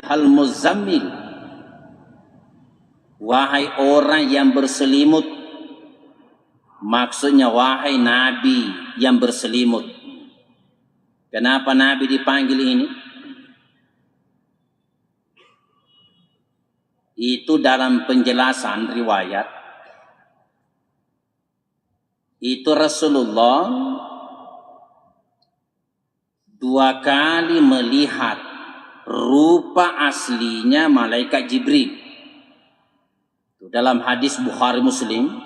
ayyuhal muzammil, wahai orang yang berselimut. Maksudnya wahai Nabi yang berselimut. Kenapa Nabi dipanggil ini? Itu dalam penjelasan riwayat, itu Rasulullah 2 kali melihat rupa aslinya malaikat Jibril. Dalam hadis Bukhari Muslim,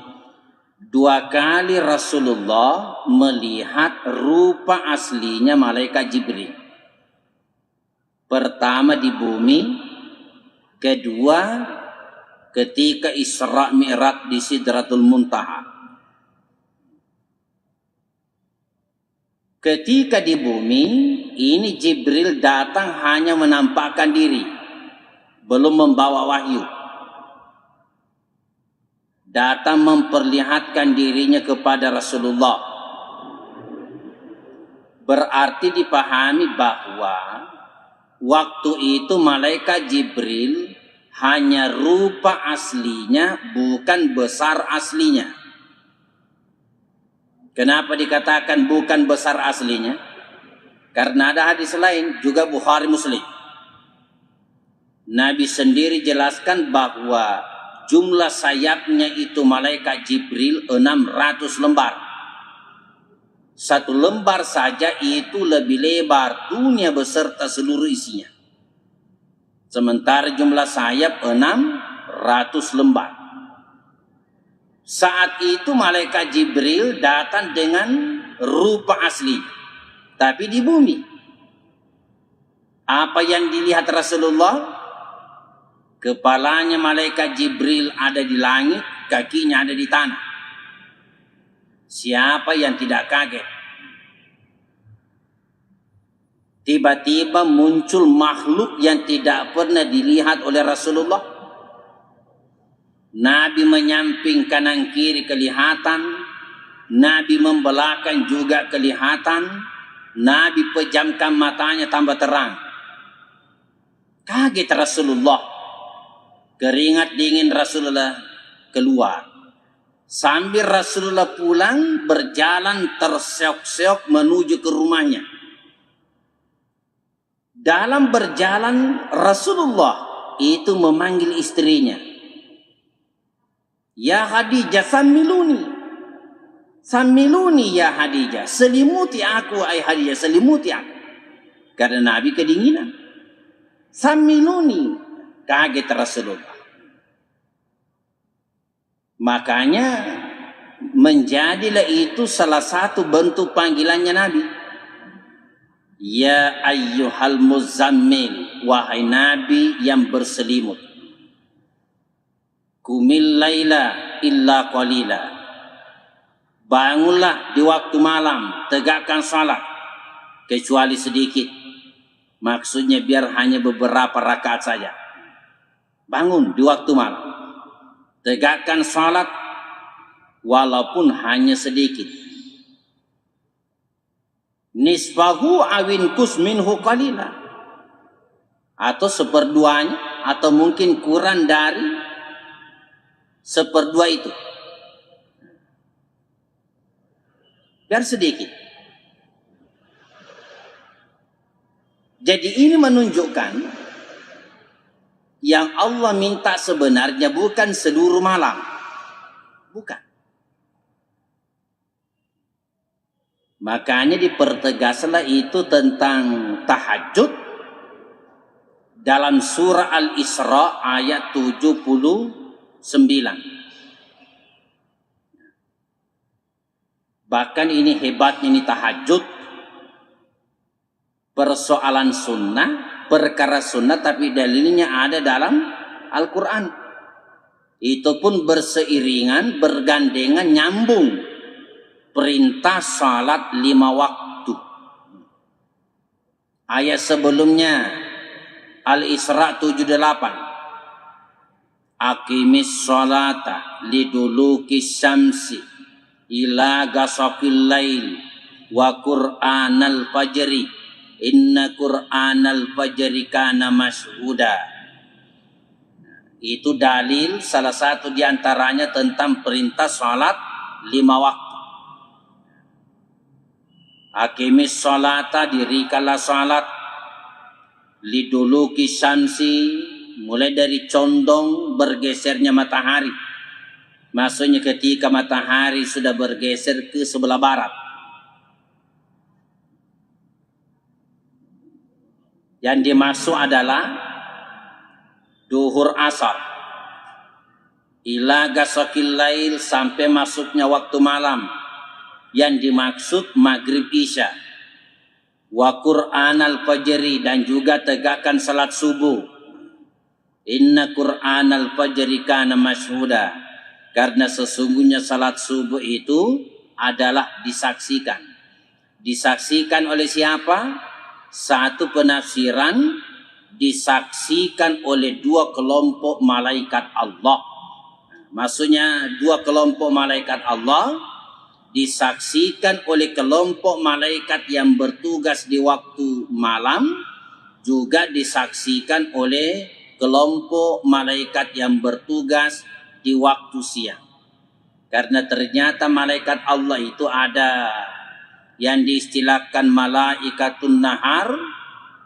2 kali Rasulullah melihat rupa aslinya malaikat Jibril. Pertama di bumi, kedua ketika Isra Mi'raj di Sidratul Muntaha. Ketika di bumi, ini Jibril datang hanya menampakkan diri, belum membawa wahyu. Datang memperlihatkan dirinya kepada Rasulullah. Berarti dipahami bahwa waktu itu malaikat Jibril hanya rupa aslinya, bukan besar aslinya. Kenapa dikatakan bukan besar aslinya? Karena ada hadis lain juga Bukhari Muslim. Nabi sendiri jelaskan bahwa jumlah sayapnya itu malaikat Jibril 600 lembar. 1 lembar saja itu lebih lebar dunia beserta seluruh isinya. Sementara jumlah sayap 600 lembar. Saat itu malaikat Jibril datang dengan rupa asli, tapi di bumi. Apa yang dilihat Rasulullah? Kepalanya malaikat Jibril ada di langit, kakinya ada di tanah. Siapa yang tidak kaget? Tiba-tiba muncul makhluk yang tidak pernah dilihat oleh Rasulullah. Nabi menyamping kanan kiri kelihatan, Nabi membelakang juga kelihatan, Nabi pejamkan matanya tambah terang. Kaget Rasulullah. Keringat dingin Rasulullah keluar. Sambil Rasulullah pulang, berjalan terseok-seok menuju ke rumahnya. Dalam berjalan Rasulullah itu memanggil istrinya. Ya Khadijah, samiluni. Samiluni ya Khadijah. Selimuti aku, ay Khadijah, selimuti aku. Karena Nabi kedinginan. Samiluni. Kaget Rasulullah. Makanya menjadilah itu salah satu bentuk panggilannya Nabi. Ya ayyuhal muzammil, wahai Nabi yang berselimut. Qumil laila illa qalila. Bangunlah di waktu malam, tegakkan salat kecuali sedikit. Maksudnya biar hanya beberapa rakaat saja. Bangun di waktu malam, tegakkan salat walaupun hanya sedikit. Nisfahu awin kus minhu qalila, atau seperduanya, atau mungkin kurang dari seperdua itu. Biar sedikit. Jadi ini menunjukkan yang Allah minta sebenarnya bukan seluruh malam. Bukan. Makanya dipertegaslah itu tentang tahajud dalam surah Al-Isra ayat 79. Bahkan ini hebatnya ini tahajud, persoalan sunnah, perkara sunnah tapi dalilnya ada dalam Al-Quran. Itu pun berseiringan, bergandengan, nyambung. Perintah salat 5 waktu. Ayat sebelumnya Al-Isra 78. Aqimis sholata liduluki syamsi ila gasaqil lail wa qur'anal fajri Inna Qur'anal fajri kana mashhuda. Itu dalil salah satu diantaranya tentang perintah salat 5 waktu. Aqimis salata, dirikanlah salat, liduluki syamsi, mulai dari condong bergesernya matahari. Maksudnya ketika matahari sudah bergeser ke sebelah barat. Yang dimaksud adalah duhur asar. Ila gasakil lail, sampai masuknya waktu malam. Yang dimaksud maghrib isya. Wa Qur'anal fajri, dan juga tegakkan salat subuh. Inna Qur'anal fajri kana mashhuda. Karena sesungguhnya salat subuh itu adalah disaksikan. Disaksikan oleh siapa? Satu penafsiran, disaksikan oleh 2 kelompok malaikat Allah. Maksudnya 2 kelompok malaikat Allah disaksikan oleh kelompok malaikat yang bertugas di waktu malam, juga disaksikan oleh kelompok malaikat yang bertugas di waktu siang. Karena ternyata malaikat Allah itu ada yang diistilahkan malaikatun nahar,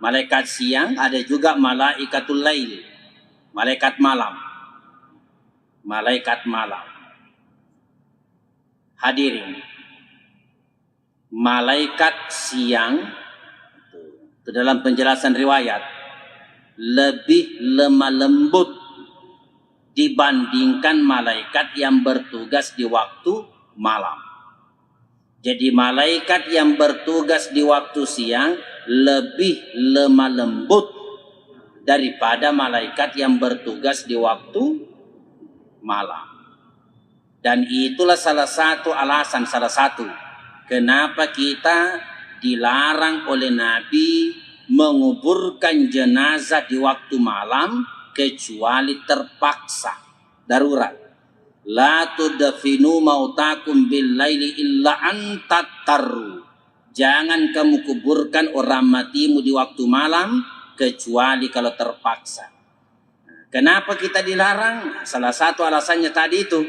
malaikat siang, ada juga malaikatul lail, malaikat malam. Malaikat malam. Hadirin, malaikat siang itu dalam penjelasan riwayat lebih lemah lembut dibandingkan malaikat yang bertugas di waktu malam. Jadi malaikat yang bertugas di waktu siang lebih lemah lembut daripada malaikat yang bertugas di waktu malam. Dan itulah salah satu alasan, kenapa kita dilarang oleh Nabi menguburkan jenazah di waktu malam, kecuali terpaksa, darurat. La tudfinu mautakum bil laili illa antatarru. Jangan kamu kuburkan orang matimu di waktu malam kecuali kalau terpaksa. Kenapa kita dilarang? Salah satu alasannya tadi itu,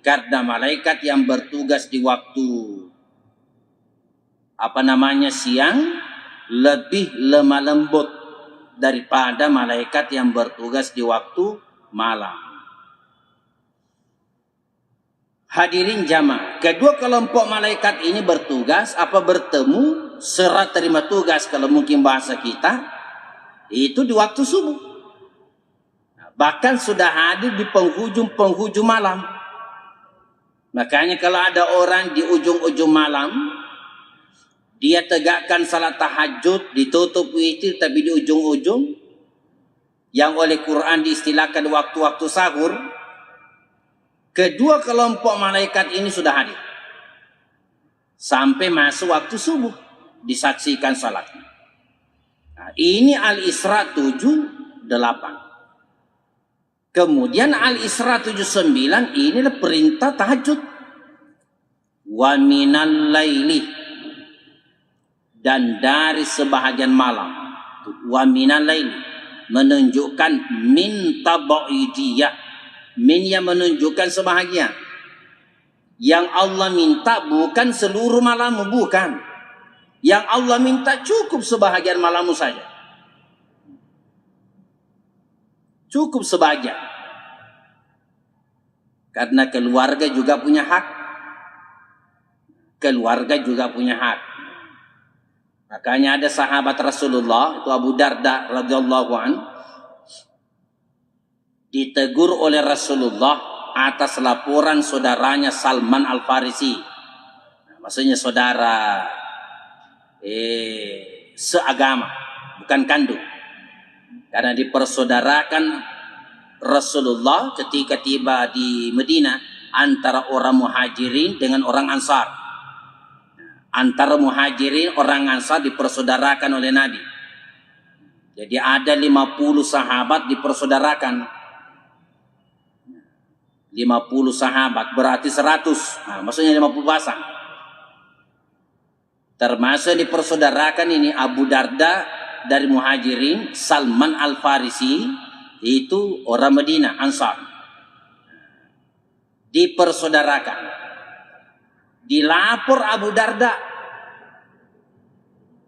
karena malaikat yang bertugas di waktu siang lebih lemah lembut daripada malaikat yang bertugas di waktu malam. Hadirin jamaah, kedua kelompok malaikat ini bertugas bertemu, serah terima tugas kalau mungkin bahasa kita, itu di waktu subuh. Bahkan sudah hadir di penghujung malam. Makanya kalau ada orang di ujung-ujung malam, dia tegakkan salat tahajud, ditutup witir, tapi di ujung-ujung, yang oleh Quran diistilahkan waktu-waktu sahur, kedua kelompok malaikat ini sudah hadir. Sampai masuk waktu subuh, disaksikan salatnya. Nah, ini Al-Isra 7:8. Kemudian Al-Isra 7:9, inilah perintah tahajud. Wa minal laili, dan dari sebahagian malam. Wa minal laili menunjukkan min tabaidiyah. Min yang menunjukkan sebahagian. Yang Allah minta bukan seluruh malammu, bukan. Yang Allah minta cukup sebahagian malammu saja. Cukup sebagian. Karena keluarga juga punya hak. Keluarga juga punya hak. Makanya ada sahabat Rasulullah, itu Abu Darda radhiyallahu an, ditegur oleh Rasulullah atas laporan saudaranya Salman Al-Farisi. Maksudnya saudara seagama, bukan kandung. Karena dipersaudarakan Rasulullah ketika tiba di Madinah antara orang Muhajirin dengan orang Ansar. Antara Muhajirin orang Ansar dipersaudarakan oleh Nabi. Jadi ada 50 sahabat dipersaudarakan. 50 sahabat berarti 100. Nah, maksudnya 50 pasang. Termasuk dipersaudarakan ini Abu Darda dari Muhajirin, Salman Al-Farisi itu orang Madinah, Ansar. Dipersaudarakan. Dilapor Abu Darda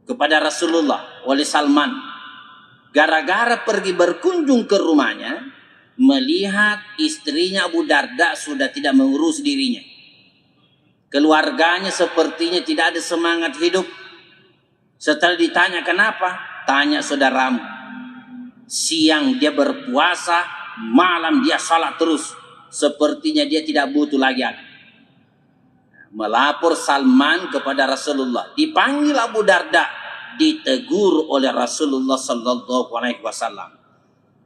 kepada Rasulullah oleh Salman. Gara-gara pergi berkunjung ke rumahnya, melihat istrinya Abu Darda sudah tidak mengurus dirinya. Keluarganya sepertinya tidak ada semangat hidup. Setelah ditanya kenapa, tanya saudaramu. Siang dia berpuasa, malam dia salat terus. Sepertinya dia tidak butuh lagi. Melapor Salman kepada Rasulullah. Dipanggil Abu Darda, ditegur oleh Rasulullah sallallahu alaihi wasallam.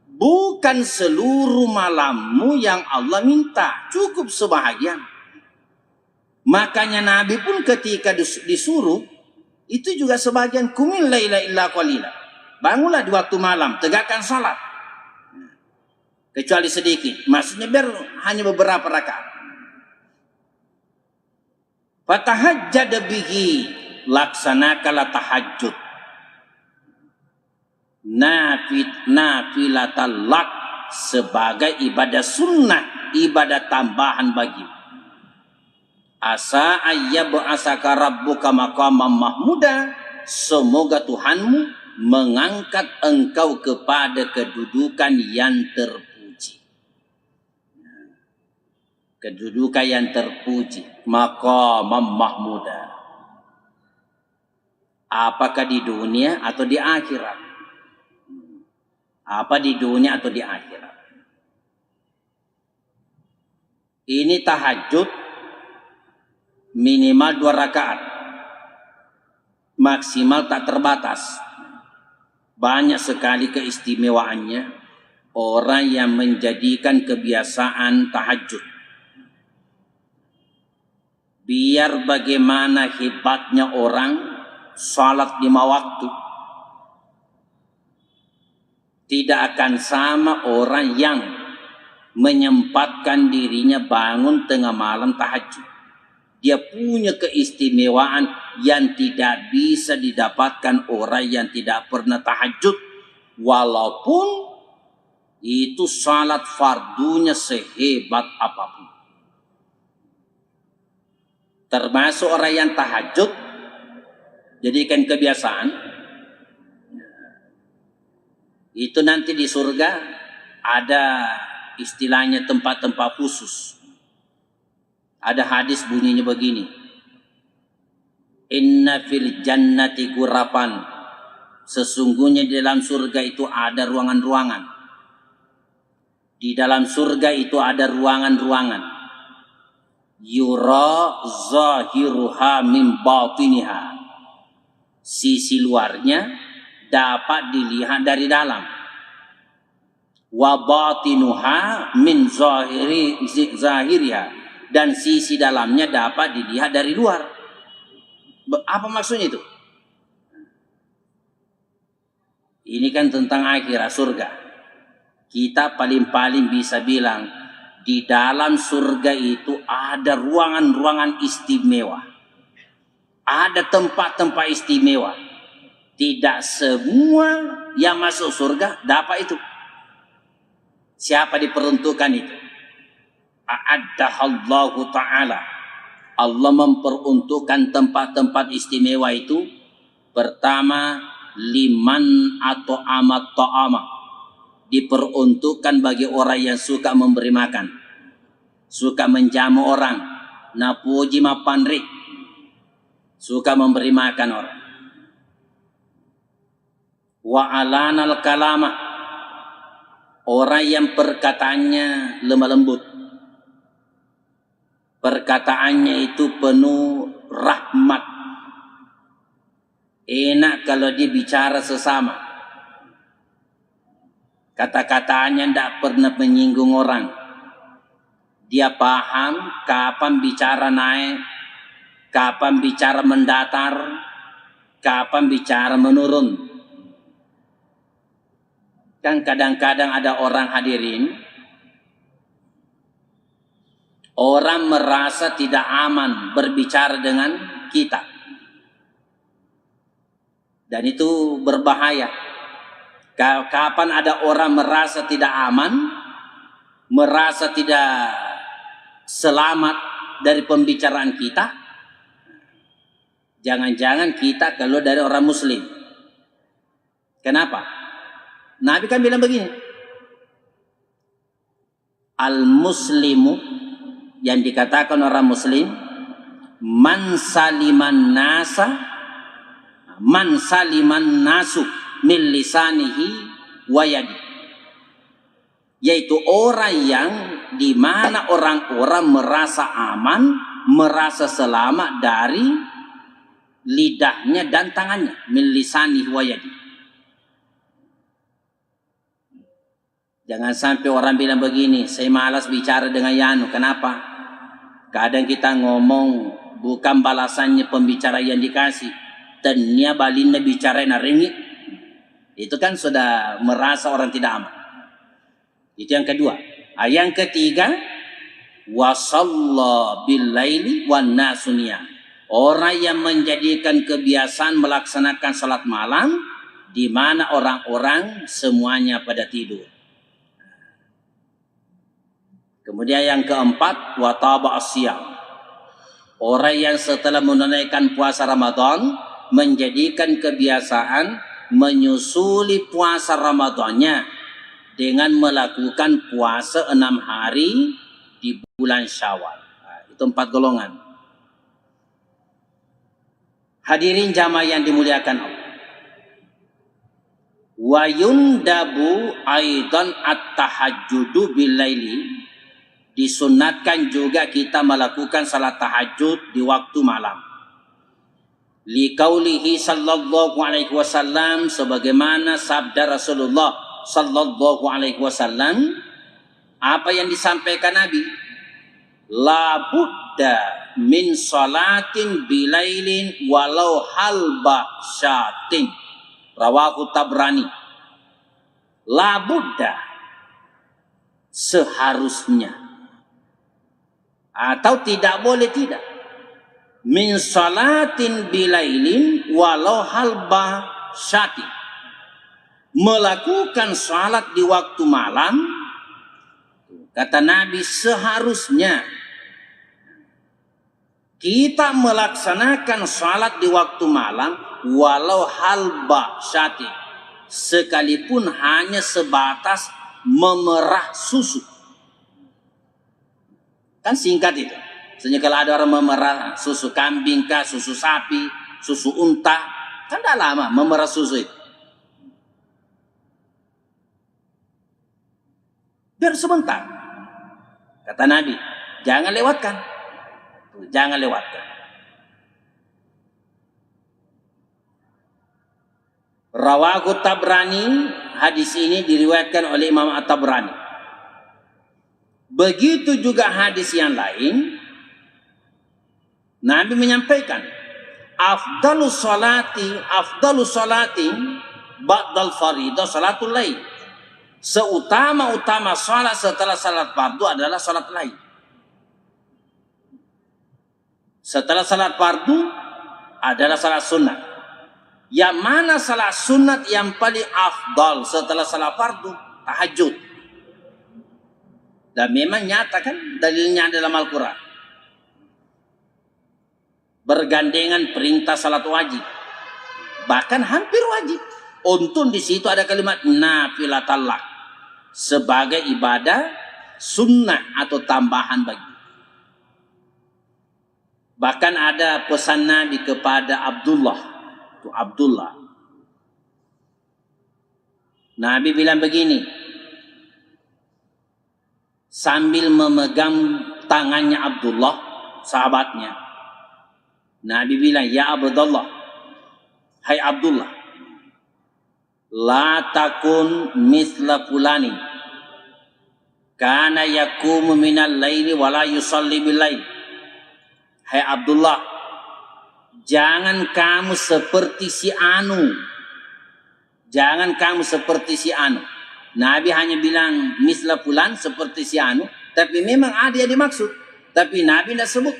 Bukan seluruh malammu yang Allah minta, cukup sebahagian. Makanya Nabi pun ketika disuruh, itu juga sebagian kumil laila illa qalila. Bangunlah di waktu malam, tegakkan salat. Kecuali sedikit, maksudnya biar hanya beberapa rakaat. Fatahajjad bihi, laksanakanlah tahajud. Nafilatal lak, sebagai ibadah sunnah, ibadah tambahan bagimu. Asa ayyab'asaka rabbuka maqaman mahmuda, semoga Tuhanmu mengangkat engkau kepada kedudukan yang terpuji. Kedudukan yang terpuji, maqaman mahmuda. Apakah di dunia atau di akhirat? Apa di dunia atau di akhirat? Ini tahajud minimal 2 rakaat, maksimal tak terbatas. Banyak sekali keistimewaannya orang yang menjadikan kebiasaan tahajud. Biar bagaimana hebatnya orang salat 5 waktu, tidak akan sama orang yang menyempatkan dirinya bangun tengah malam tahajud. Dia punya keistimewaan yang tidak bisa didapatkan orang yang tidak pernah tahajud. Walaupun itu salat fardunya sehebat apapun. Termasuk orang yang tahajud, jadikan kebiasaan. Itu nanti di surga ada istilahnya tempat-tempat khusus. Ada hadis bunyinya begini. Inna fil jannati ghurafan. Sesungguhnya di dalam surga itu ada ruangan-ruangan. Di dalam surga itu ada ruangan-ruangan. Yura zahiruha min batiniha. Sisi luarnya dapat dilihat dari dalam. Wa batinuha min zahiriha. Dan sisi dalamnya dapat dilihat dari luar. Apa maksudnya itu? Ini kan tentang akhirat surga. Kita paling-paling bisa bilang di dalam surga itu ada ruangan-ruangan istimewa. Ada tempat-tempat istimewa. Tidak semua yang masuk surga dapat itu. Siapa diperuntukkan itu? A'addahallahu ta'ala. Allah memperuntukkan tempat-tempat istimewa itu. Pertama, liman atau amat ta'ama. Diperuntukkan bagi orang yang suka memberi makan, suka menjamu orang, napuji mapanrik, suka memberi makan orang. Wa alanal kalama, orang yang perkataannya lemah lembut, perkataannya itu penuh rahmat. Enak kalau dia bicara sesama. Kata-katanya tidak pernah menyinggung orang. Dia paham kapan bicara naik, kapan bicara mendatar, kapan bicara menurun. Kan kadang-kadang ada orang hadirin, orang merasa tidak aman berbicara dengan kita. Dan itu berbahaya. Kapan ada orang merasa tidak aman, merasa tidak selamat dari pembicaraan kita, jangan-jangan kita keluar dari orang muslim. Kenapa? Nabi kan bilang begini, al-muslimu, yang dikatakan orang muslim, man saliman nasu min lisanihi wa yadi, yaitu orang yang dimana orang-orang merasa aman, merasa selamat dari lidahnya dan tangannya, min lisanihi wa yadi. Jangan sampai orang bilang begini, saya malas bicara dengan Yanu. Kenapa? Kadang kita ngomong bukan balasannya pembicara yang dikasih, tanya balinda bicara na ringit. Itu kan sudah merasa orang tidak aman. Itu yang kedua. Yang ketiga, wasalla bil laili wan nasu niyam. Orang yang menjadikan kebiasaan melaksanakan salat malam di mana orang-orang semuanya pada tidur. Kemudian yang keempat, wa taba asyam. Orang yang setelah menunaikan puasa Ramadan menjadikan kebiasaan menyusuli puasa Ramadannya dengan melakukan puasa 6 hari di bulan Syawal. Nah, itu 4 golongan. Hadirin jamaah yang dimuliakan Allah. Wa yundabu aidan at-tahajjudu bil-laili. Disunatkan juga kita melakukan salat tahajud di waktu malam. Liqaulihi sallallahu alaihi wasallam, sebagaimana sabda Rasulullah sallallahu alaihi wasallam, apa yang disampaikan Nabi, la budda min salatin bilailin walau halba syatin, rawahu Tabrani. La budda, seharusnya, atau tidak boleh tidak, min salatin bilailin walau halba syati, melakukan salat di waktu malam. Kata Nabi, seharusnya kita melaksanakan salat di waktu malam walau halba syati, sekalipun hanya sebatas memerah susu. Kan singkat itu. Sebenarnya kalau ada orang memerah susu kambing kah, susu sapi, susu unta, kan tidak lama memerah susu itu. Biar sebentar. Kata Nabi, jangan lewatkan. Jangan lewatkan. Rawahu Tabrani, hadis ini diriwayatkan oleh Imam At-Tabrani. Begitu juga hadis yang lain, Nabi menyampaikan, afdalus salati ba'dal faridah salatul lail. Seutama-utama salat setelah salat fardu adalah salat lail. Setelah salat fardu adalah salat sunat. Yang mana salat sunat yang paling afdal setelah salat fardu? Tahajud. Dan memang nyata kan dalilnya dalam Al-Quran. Bergandengan perintah salat wajib, bahkan hampir wajib. Untung di situ ada kalimat nafilatallah, sebagai ibadah sunnah atau tambahan bagi. Bahkan ada pesan Nabi kepada Abdullah. Itu Abdullah. Nabi bilang begini, sambil memegang tangannya Abdullah, sahabatnya. Nabi bilang, ya Abdullah, hai Abdullah, la takun misla fulani, kana yakumu minal laili wala yusalli bil lail. Hai Abdullah, jangan kamu seperti si Anu. Jangan kamu seperti si Anu. Nabi hanya bilang misla fulan, seperti si Anu, tapi memang ada yang dimaksud, tapi Nabi tidak sebut.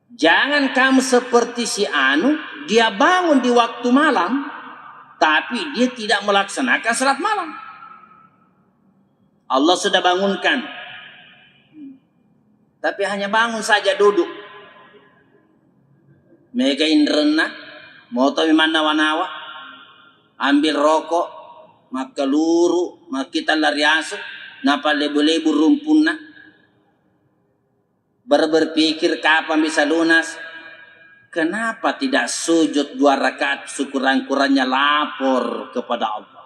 Jangan kamu seperti si Anu, dia bangun di waktu malam, tapi dia tidak melaksanakan salat malam. Allah sudah bangunkan, tapi hanya bangun saja duduk. Megain renah, moto manawa-nawa, ambil rokok, maka luru, maka kita lari asuk, napa lebu-lebu rumpuna, berpikir kapan bisa lunas. Kenapa tidak sujud 2 rakaat sekurang-kurangnya lapor kepada Allah?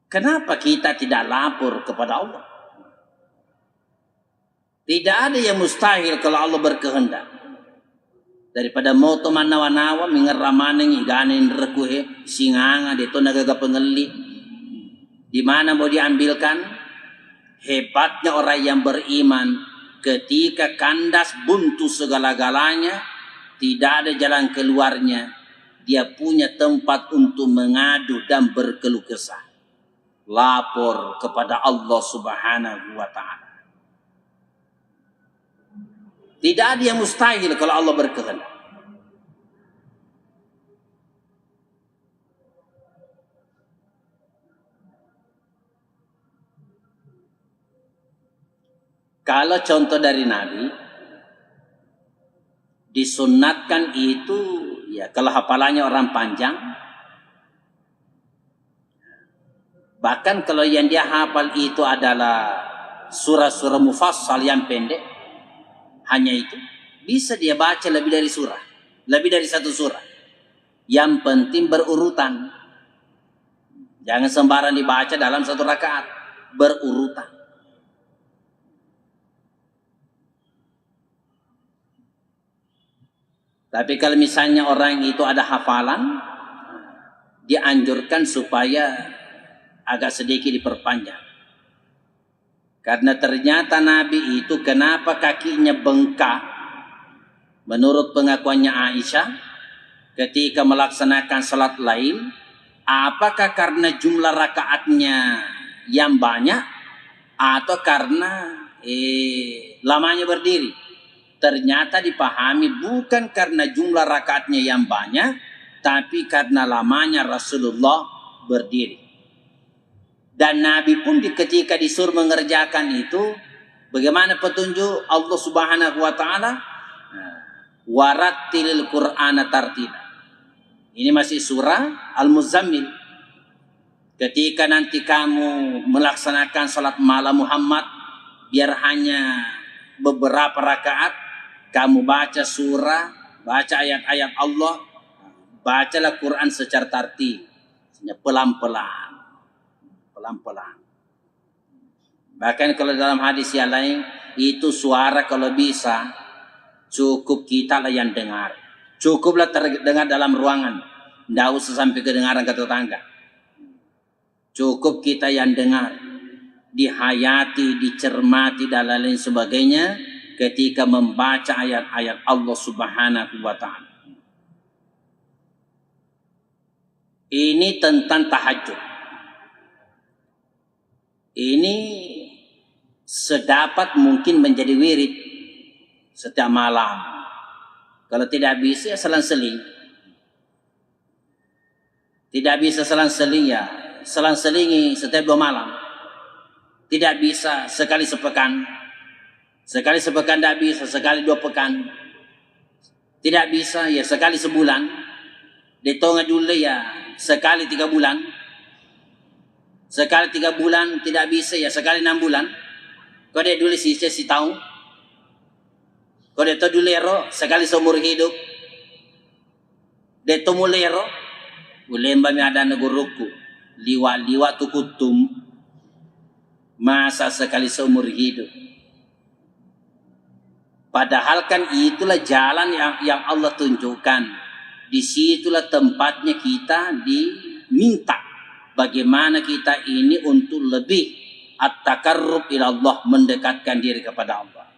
Kenapa kita tidak lapor kepada Allah? Tidak ada yang mustahil kalau Allah berkehendak. Daripada moto manawa-nawa mengeramaning iganin rekuhe singanga dito nagaga pengeli, di mana mau diambilkan? Hebatnya orang yang beriman, ketika kandas buntu segala-galanya, tidak ada jalan keluarnya, dia punya tempat untuk mengadu dan berkeluh kesah, lapor kepada Allah Subhanahu wa ta'ala. Tidak ada yang mustahil kalau Allah berkehendak. Kalau contoh dari Nabi, disunatkan itu, ya kalau hafalannya orang panjang, bahkan kalau yang dia hafal itu adalah surah-surah mufassal yang pendek, hanya itu, bisa dia baca lebih dari surah, lebih dari 1 surah. Yang penting berurutan. Jangan sembarang dibaca dalam 1 rakaat, berurutan. Tapi kalau misalnya orang itu ada hafalan, dianjurkan supaya agak sedikit diperpanjang. Karena ternyata Nabi itu kenapa kakinya bengkak? Menurut pengakuannya Aisyah, ketika melaksanakan salat lail, apakah karena jumlah rakaatnya yang banyak atau karena lamanya berdiri? Ternyata dipahami bukan karena jumlah rakaatnya yang banyak, tapi karena lamanya Rasulullah berdiri. Dan Nabi pun ketika disuruh mengerjakan itu, bagaimana petunjuk Allah Subhanahu wa ta'ala? Warattilil Qur'ana tartila. Ini masih surah Al-Muzammil. Ketika nanti kamu melaksanakan salat malam Muhammad, biar hanya beberapa rakaat, kamu baca surah, baca ayat-ayat Allah, bacalah Quran secara tartil, pelan-pelan. Pelan-pelan. Bahkan kalau dalam hadis yang lain, itu suara kalau bisa cukup kita lah yang dengar. Cukuplah terdengar dalam ruangan, tidak usah sampai kedengaran ke tetangga. Cukup kita yang dengar, dihayati, dicermati dan lain sebagainya ketika membaca ayat-ayat Allah Subhanahu wa ta'ala. Ini tentang tahajud. Ini sedapat mungkin menjadi wirid setiap malam. Kalau tidak bisa ya selang-seling. Tidak bisa selang-seling ya selang-selingi setiap 2 malam. Tidak bisa sekali sepekan. Sekali sepekan tidak bisa, sekali 2 pekan. Tidak bisa ya sekali sebulan. Ditonga dulu ya sekali 3 bulan. Sekali 3 bulan tidak bisa ya sekali 6 bulan. Kau dia dulu si tahu. Kau dia tahu dulu sekali seumur hidup. Dia tahu mulero. Ulemba mi ada neguruku. Liwa tu kutum. Masa sekali seumur hidup. Padahal kan itulah jalan yang Allah tunjukkan. Disitulah tempatnya kita diminta. Bagaimana kita ini untuk lebih at-taqarrub ila Allah, mendekatkan diri kepada Allah.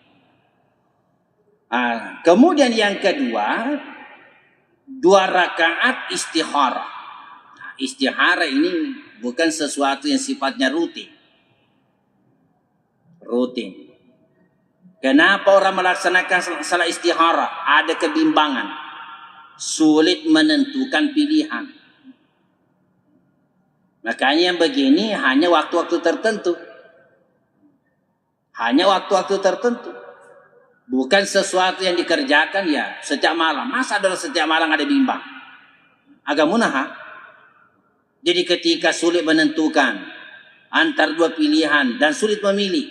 Kemudian yang kedua, 2 rakaat istikharah. Istikharah ini bukan sesuatu yang sifatnya rutin. Kenapa orang melaksanakan salat istikharah? Ada kebimbangan. sulit menentukan pilihan. Makanya yang begini hanya waktu-waktu tertentu. Hanya waktu-waktu tertentu. Bukan sesuatu yang dikerjakan ya setiap malam. Masa adalah setiap malam ada bimbang? Agak munah. Jadi ketika sulit menentukan antara dua pilihan dan sulit memilih,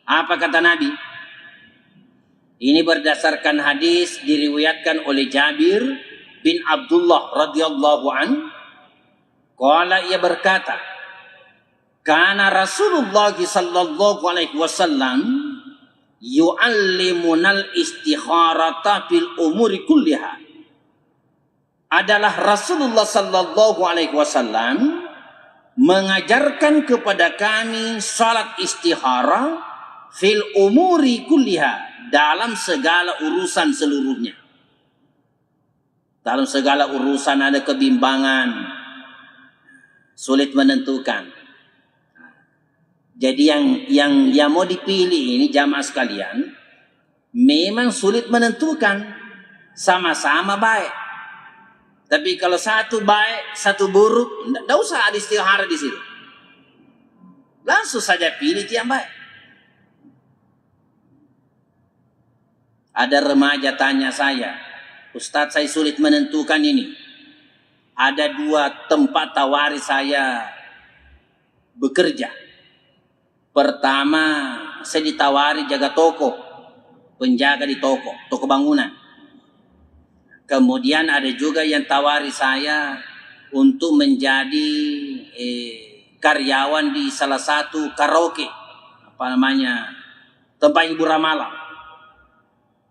apa kata Nabi? Ini berdasarkan hadis diriwayatkan oleh Jabir bin Abdullah radhiyallahu an. Qala, ia berkata, kana Rasulullah sallallahu alaihi wasallam yu'allimunal istikharata fil umuri kulliha. Adalah Rasulullah sallallahu alaihi wasallam mengajarkan kepada kami salat istikharah fil umuri kulliha, dalam segala urusan seluruhnya. Dalam segala urusan ada kebimbangan, sulit menentukan. Jadi yang mau dipilih ini jamaah sekalian, memang sulit menentukan, sama-sama baik. Tapi kalau satu baik, satu buruk, tidak usah ada istikharah di situ. Langsung saja pilih yang baik. Ada remaja tanya saya, Ustadz, saya sulit menentukan ini. Ada dua tempat tawari saya bekerja. Pertama, saya ditawari jaga toko, penjaga di toko bangunan. Kemudian ada juga yang tawari saya untuk menjadi karyawan di salah satu karaoke, tempat hiburan malam.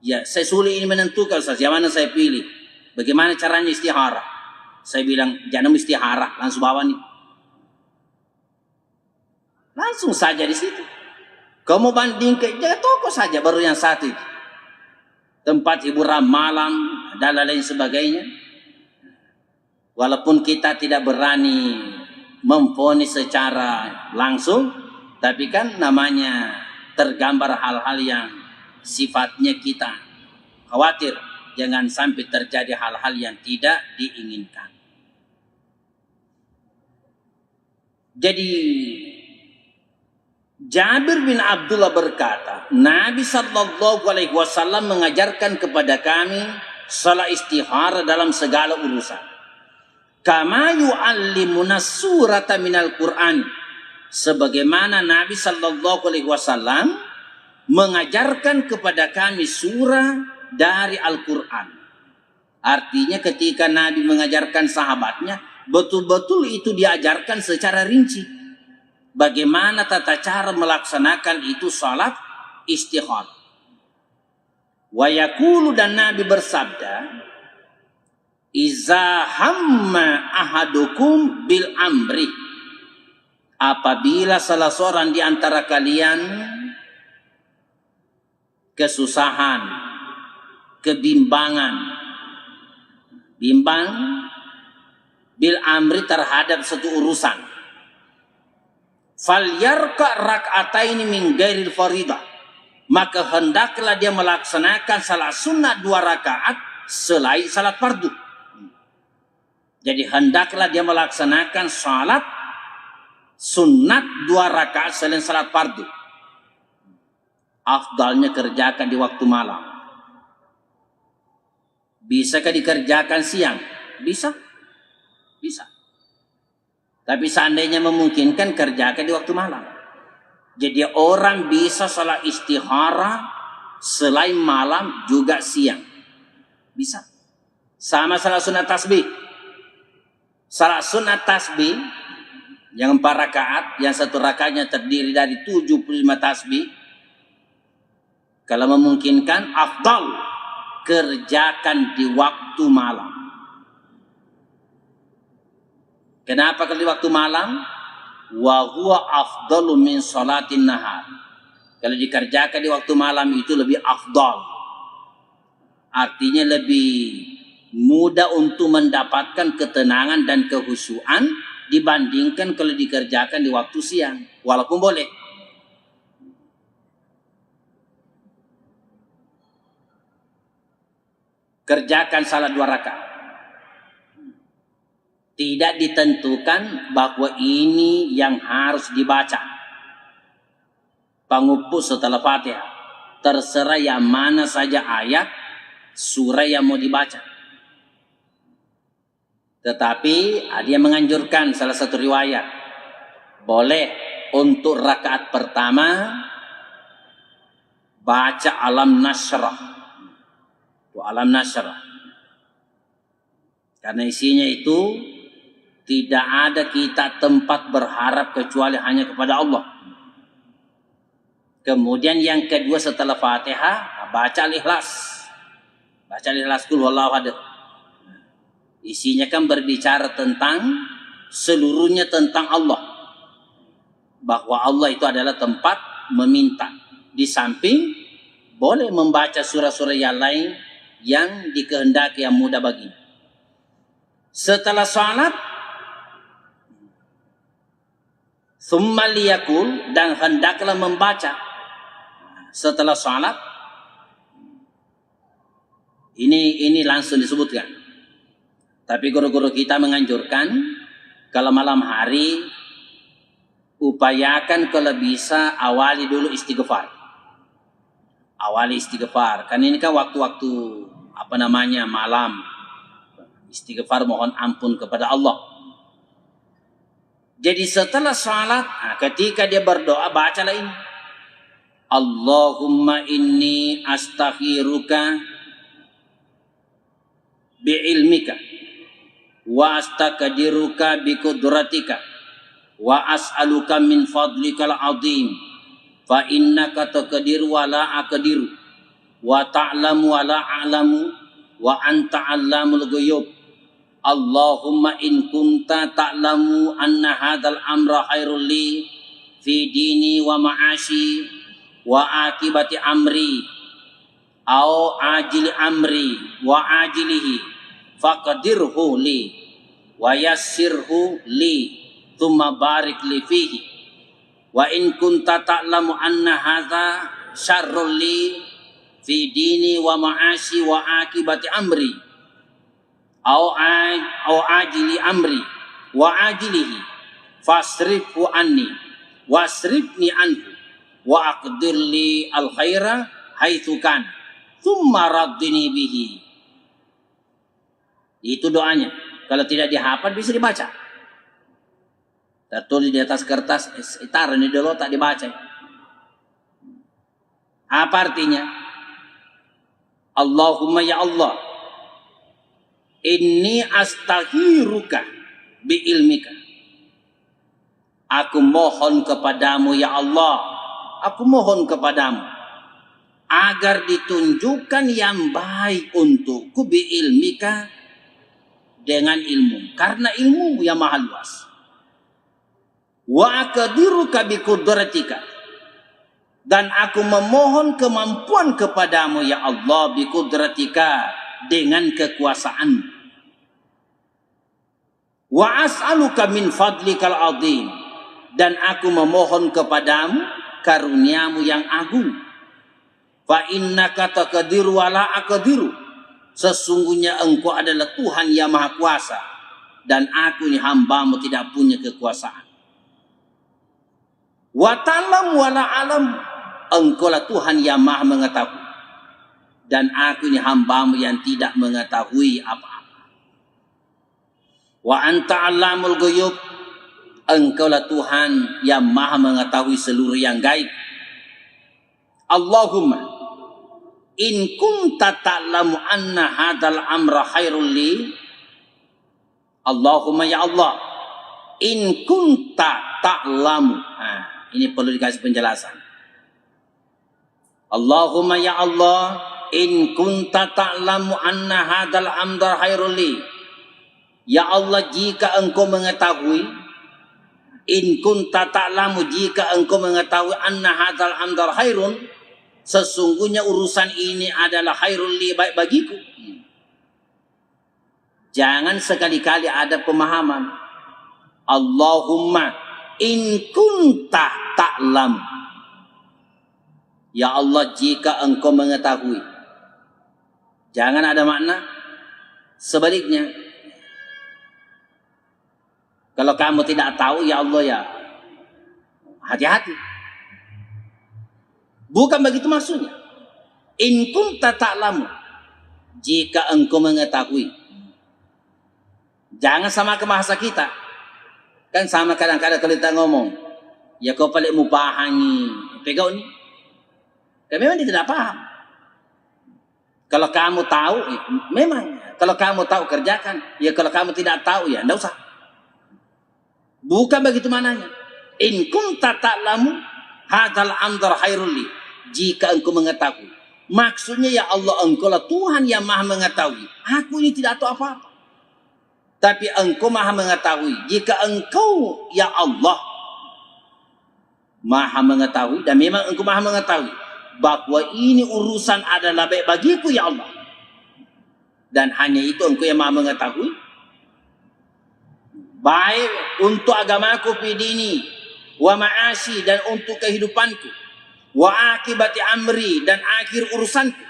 Ya, saya sulit ini menentukan, Ustaz, yang mana saya pilih. Bagaimana caranya istikharah? Saya bilang, jangan istikharah, langsung bawa nih. Langsung saja di situ. Kamu banding ke jaga toko saja, baru yang satu itu. Tempat hiburan malam dan lain sebagainya. Walaupun kita tidak berani memvonis secara langsung, tapi kan namanya tergambar hal-hal yang sifatnya kita khawatir jangan sampai terjadi hal-hal yang tidak diinginkan. Jadi Jabir bin Abdullah berkata, Nabi sallallahu alaihi wasallam mengajarkan kepada kami salat istikharah dalam segala urusan. Kama yu'allimuna surata minal Qur'an. Sebagaimana Nabi sallallahu alaihi wasallam mengajarkan kepada kami surah dari Al-Quran. Artinya ketika Nabi mengajarkan sahabatnya, betul-betul itu diajarkan secara rinci. Bagaimana tata cara melaksanakan itu salat istikharah. Wa yaqulu, dan Nabi bersabda, iza hamma ahadukum bil amri. Apabila salah seorang di antara kalian kesusahan, kebimbangan, bimbang bil amri terhadap satu urusan, falyarka rak'ataini min ghairil faridah, maka hendaklah dia melaksanakan salat sunat 2 rakaat selain salat fardu. Jadi hendaklah dia melaksanakan salat sunat 2 rakaat selain salat fardu. Afdalnya kerjakan di waktu malam. Bisakah dikerjakan siang? Bisa. Bisa. Tapi seandainya memungkinkan, kerjakan di waktu malam. Jadi orang bisa salat istikharah selain malam juga siang. Bisa. Sama salat sunat tasbih. Salat sunat tasbih yang 4 rakaat, yang 1 rakaatnya terdiri dari 75 tasbih. Kalau memungkinkan, afdal kerjakan di waktu malam. Kenapa kalau di waktu malam? Wa huwa afdalu min salatin nahar. Kalau dikerjakan di waktu malam itu lebih afdal. Artinya lebih mudah untuk mendapatkan ketenangan dan kehusyuan dibandingkan kalau dikerjakan di waktu siang. Walaupun boleh. kerjakan salat 2 rakaat. Tidak ditentukan bahwa ini yang harus dibaca. Pengupus setelah Fatihah. Terserah yang mana saja ayat, surah yang mau dibaca. Tetapi dia menganjurkan salah satu riwayat. Boleh untuk rakaat pertama baca Alam Nashrah. Alam Nashrah. Karena isinya itu tidak ada kita tempat berharap kecuali hanya kepada Allah. Kemudian yang kedua setelah Fatihah, baca Al-Ikhlas. Baca Al-Ikhlas Qul Huwallahu Ahad. Isinya kan berbicara tentang seluruhnya tentang Allah. Bahwa Allah itu adalah tempat meminta. Di samping boleh membaca surah-surah yang lain yang dikehendaki yang mudah bagi. Setelah salat, summa liyakul, dan hendaklah membaca setelah salat. Ini langsung disebutkan. Tapi guru-guru kita menganjurkan kalau malam hari upayakan kalau bisa awali dulu istighfar. Awali istighfar. Karena ini kan waktu-waktu malam. Istighfar mohon ampun kepada Allah. Jadi setelah salat, ketika dia berdoa, bacalah ini. Allahumma inni astakhiruka bi'ilmika wa astakadiruka biqudratika wa as'aluka min fadlikal azim fa innaka taqdiru wa la aqdiru wa ta'lamu wa la a'lamu wa anta 'allamul ghuyub. Allahumma in kunta ta'lamu anna hadzal amra khairul li fi dini wa ma'ashi wa akibati amri au ajili amri wa ajilihi faqdirhu li wa yassirhu li thumma barik li fihi wa in kunta ta'lamu anna hadza syarrul li fi dini wa ma'ashi wa akibati amri au ajili amri wa ajilihi fasrifhu anni wasrifni anhu wa aqdir li al khaira haitsu kan thumma raddini bihi. Itu doanya. Kalau tidak dihafal bisa dibaca. Tertulis di atas kertas, taruh di dulu tak dibaca. Apa artinya? Allahumma ya Allah, inni astakhiruka bi ilmika. Aku mohon kepadamu ya Allah, aku mohon kepadamu agar ditunjukkan yang baik untukku bi ilmika, dengan ilmu, karena ilmu yang maha luas. Wa aqdiruka bi qudratika, dan aku memohon kemampuan kepadamu ya Allah bi qudratika, dengan kekuasaanmu. Wa as'aluka min fadlikal azim, dan aku memohon kepadamu karuniamu yang agung. Fa innaka taqdiru wa la aqdiru, sesungguhnya engkau adalah Tuhan yang maha kuasa dan aku ini hambamu tidak punya kekuasaan. Wa ta'lam wa la alam, engkau lah Tuhan yang maha mengetahui dan aku ini hambamu yang tidak mengetahui apa-apa. Wa anta 'allamul ghuyub, engkau lah Tuhan yang maha mengetahui seluruh yang gaib. Allahumma in kunta ta'lamu anna hadzal amra khairul li, Allahumma ya Allah, in kunta ta'lamu. Ini perlu dikasih penjelasan. Allahumma ya Allah, in kunta ta'lamu anna hadzal amra khairul li. Ya Allah, jika engkau mengetahui, in kunta ta'lamu, jika engkau mengetahui anna hadzal amra khairun, sesungguhnya urusan ini adalah khairul li, baik bagiku. Jangan sekali-kali ada pemahaman Allahumma in kunta ta'lam, ya Allah jika engkau mengetahui, Jangan ada makna sebaliknya. Kalau kamu tidak tahu, ya Allah ya, hati-hati. Bukan begitu maksudnya. In kunta ta'lamu, jika engkau mengetahui. Jangan sama ke bahasa kita. Kan sama kadang-kadang kalau kita ngomong, ya kau paling mupahangi, pegau ni. Dan memang dia tidak paham. Kalau kamu tahu, memang. Kalau kamu tahu kerjakan. Ya kalau kamu tidak tahu, ya tidak usah. Bukan begitu mananya. In kunta ta'lamu hadzal amdar khairul li. Jika engkau mengetahui. Maksudnya ya Allah, engkau lah Tuhan yang maha mengetahui. Aku ini tidak tahu apa-apa. Tapi engkau maha mengetahui. Jika engkau ya Allah maha mengetahui, dan memang engkau maha mengetahui bahwa ini urusan adalah baik bagiku ya Allah, dan hanya itu engkau yang maha mengetahui, baik untuk agamaku fi dini wa ma'ashi, dan untuk kehidupanku, wa akibati amri, dan akhir urusanku,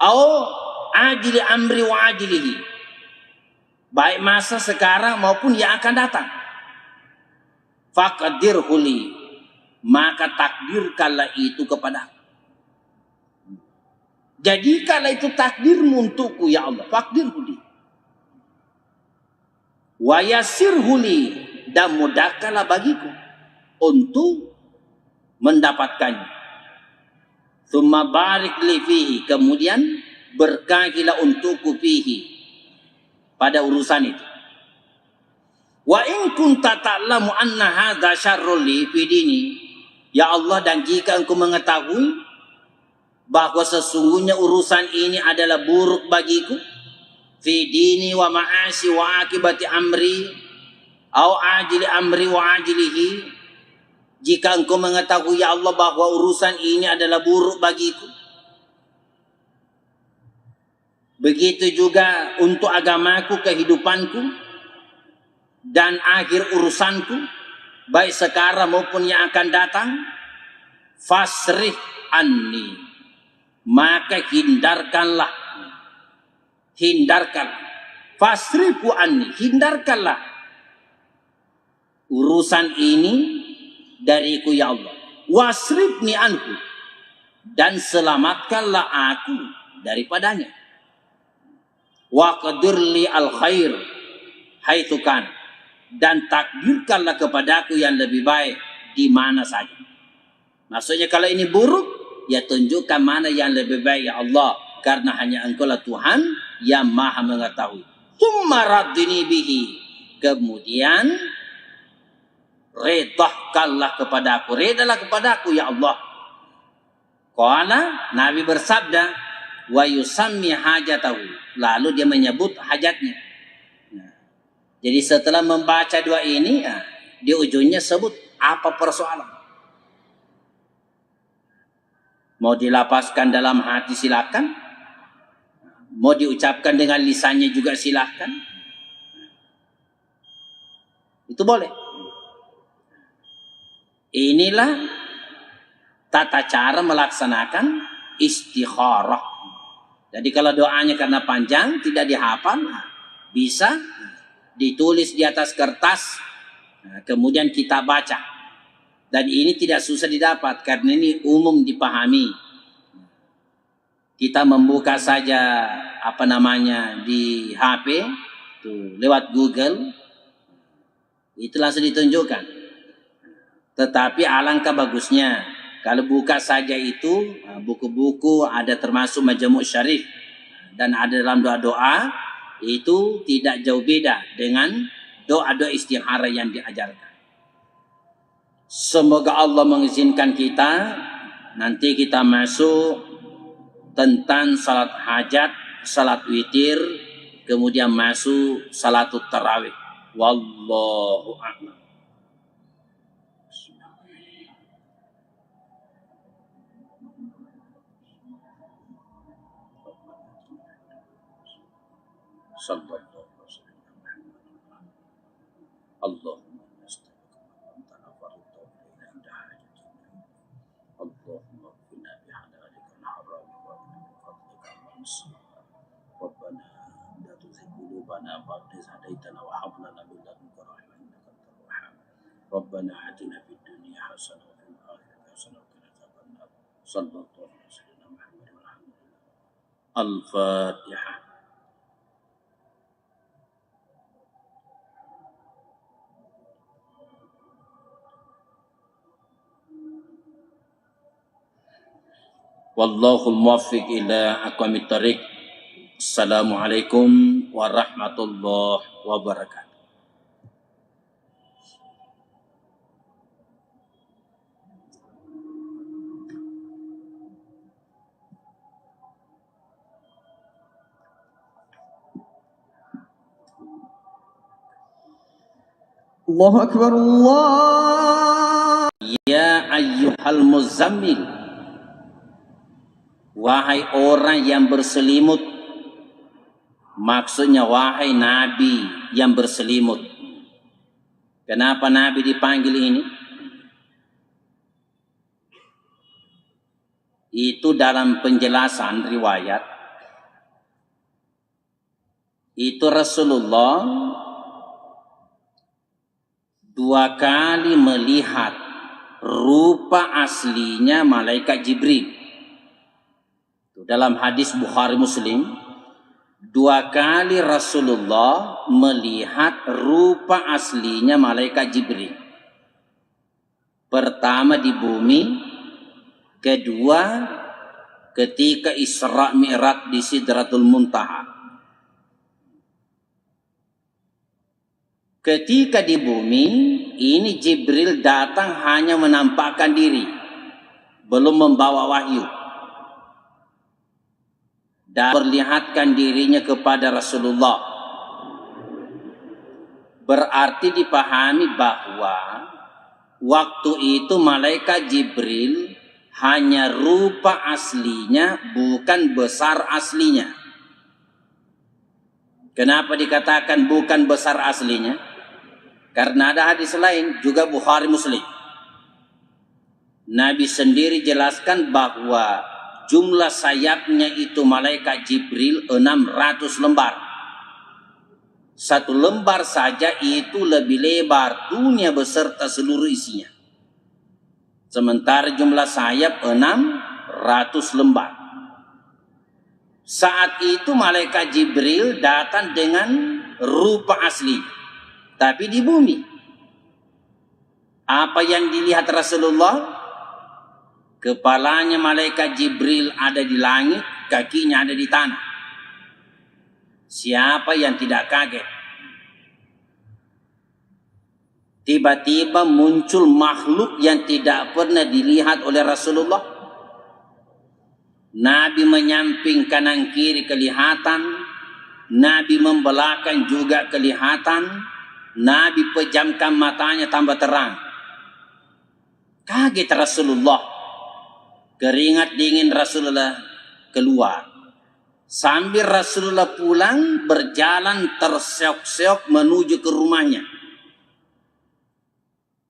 au ajili amri wa ajilihi, baik masa sekarang maupun yang akan datang. Faqadirhu li, maka takdirkanlah itu kepadaku. Jadikanlah itu takdirmu untukku ya Allah. Faqdirhu li. Wa yassirhu li, dan mudahkanlah bagiku untuk mendapatkannya. Tsumma barik li fihi, kemudian berkahilah untukku fihi, pada urusan itu. Wa in kunta ta'lamu anna hadza syarrul li fi dini, ya Allah, dan jika engkau mengetahui bahwa sesungguhnya urusan ini adalah buruk bagiku, fi dini wa ma'asi wa akibati amri au ajili amri wa ajilihi, jika engkau mengetahui ya Allah bahwa urusan ini adalah buruk bagiku, begitu juga untuk agamaku, kehidupanku, dan akhir urusanku, baik sekarang maupun yang akan datang, fasrih anni, maka hindarkanlah, fasrifu anni, hindarkanlah urusan ini dariku ya Allah, wasrifni anhu, dan selamatkanlah aku daripadanya. Wa qadirli al khair haitsu kan, dan takdirkanlah kepadaku yang lebih baik di mana saja. Maksudnya kalau ini buruk, ya tunjukkan mana yang lebih baik ya Allah, karena hanya engkau lah Tuhan yang maha mengetahui. Tsumma raddini bihi, kemudian redahkanlah kepadaku, redalah kepadaku ya Allah. Qala, Nabi bersabda, wa yusammi hajatahu, lalu dia menyebut hajatnya. Jadi setelah membaca doa ini, di ujungnya sebut apa persoalan. Mau dilapaskan dalam hati silakan, mau diucapkan dengan lisannya juga silakan, itu boleh. Inilah tata cara melaksanakan istikharah. Jadi kalau doanya karena panjang tidak dihafal, bisa ditulis di atas kertas, kemudian kita baca. Dan ini tidak susah didapat karena ini umum dipahami. Kita membuka saja di HP, tuh, lewat Google, itu langsung ditunjukkan. Tetapi alangkah bagusnya kalau buka saja itu buku-buku, ada termasuk Majmu' Syarif, dan ada dalam doa-doa, itu tidak jauh beda dengan doa-doa istikharah yang diajarkan. Semoga Allah mengizinkan kita, nanti kita masuk tentang salat hajat, salat witir, kemudian masuk salatut tarawih. Wallahu a'lam. Sallallahu alaihi wasallam. Allahumma nasta'inka Allahumma qina bi halalika al-haram wa ربنا لا تزغ قلوبنا بعد إذ هديتنا وهب لنا من لدنك رحمة إنك أنت الوهاب ربنا آتنا في الدنيا حسنة وفي الآخرة حسنة وقنا عذاب النار صلى الله عليه وسلم محمد والحمد لله الفاتحة. Wallahul muwaffiq ila aqwamit thariq. Assalamualaikum warahmatullahi wabarakatuh. Allahu Akbar Allah. Ya ayyuhal muzammil, wahai orang yang berselimut, maksudnya wahai Nabi yang berselimut. Kenapa Nabi dipanggil ini? Itu dalam penjelasan riwayat, itu Rasulullah 2 kali melihat rupa aslinya malaikat Jibril. Dalam hadis Bukhari Muslim, 2 kali Rasulullah melihat rupa aslinya malaikat Jibril. Pertama di bumi, kedua ketika Isra Mi'raj di Sidratul Muntaha. Ketika di bumi, ini Jibril datang hanya menampakkan diri, belum membawa wahyu. Dan perlihatkan dirinya kepada Rasulullah. Berarti dipahami bahwa waktu itu malaikat Jibril hanya rupa aslinya, bukan besar aslinya. Kenapa dikatakan bukan besar aslinya? Karena ada hadis lain juga Bukhari Muslim. Nabi sendiri jelaskan bahwa jumlah sayapnya itu malaikat Jibril 600 lembar. 1 lembar saja itu lebih lebar dunia beserta seluruh isinya. Sementara jumlah sayap 600 lembar. Saat itu malaikat Jibril datang dengan rupa asli, tapi di bumi. Apa yang dilihat Rasulullah? Kepalanya malaikat Jibril ada di langit, kakinya ada di tanah. Siapa yang tidak kaget? Tiba-tiba muncul makhluk yang tidak pernah dilihat oleh Rasulullah. Nabi menyamping kanan kiri kelihatan, Nabi membelakang juga kelihatan, Nabi pejamkan matanya tambah terang. Kaget Rasulullah. Keringat dingin Rasulullah keluar. Sambil Rasulullah pulang, berjalan terseok-seok menuju ke rumahnya.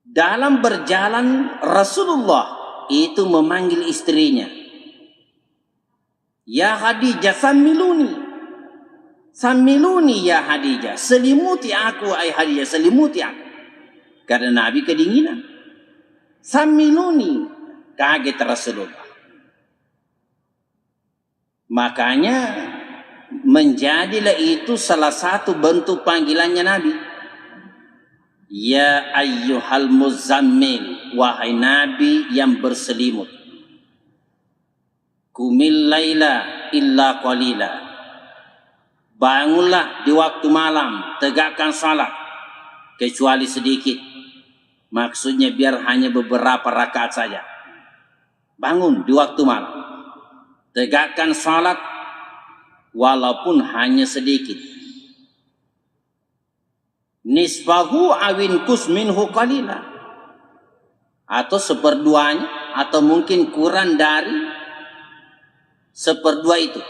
Dalam berjalan Rasulullah itu memanggil istrinya. Ya Khadijah, samiluni. Samiluni ya Khadijah, selimuti aku ay Khadijah, selimuti aku. Karena Nabi kedinginan. Samiluni, kaget Rasulullah. Makanya menjadilah itu salah satu bentuk panggilannya Nabi. Ya ayyuhal muzammil, wahai Nabi yang berselimut. Qumil laila illa qalila. Bangunlah di waktu malam, tegakkan salat kecuali sedikit. Maksudnya biar hanya beberapa rakaat saja. Bangun di waktu malam, tegakkan salat walaupun hanya sedikit. Nisfahu awin kus minhu qalila. Atau seperduanya, atau mungkin kurang dari seperdua itu.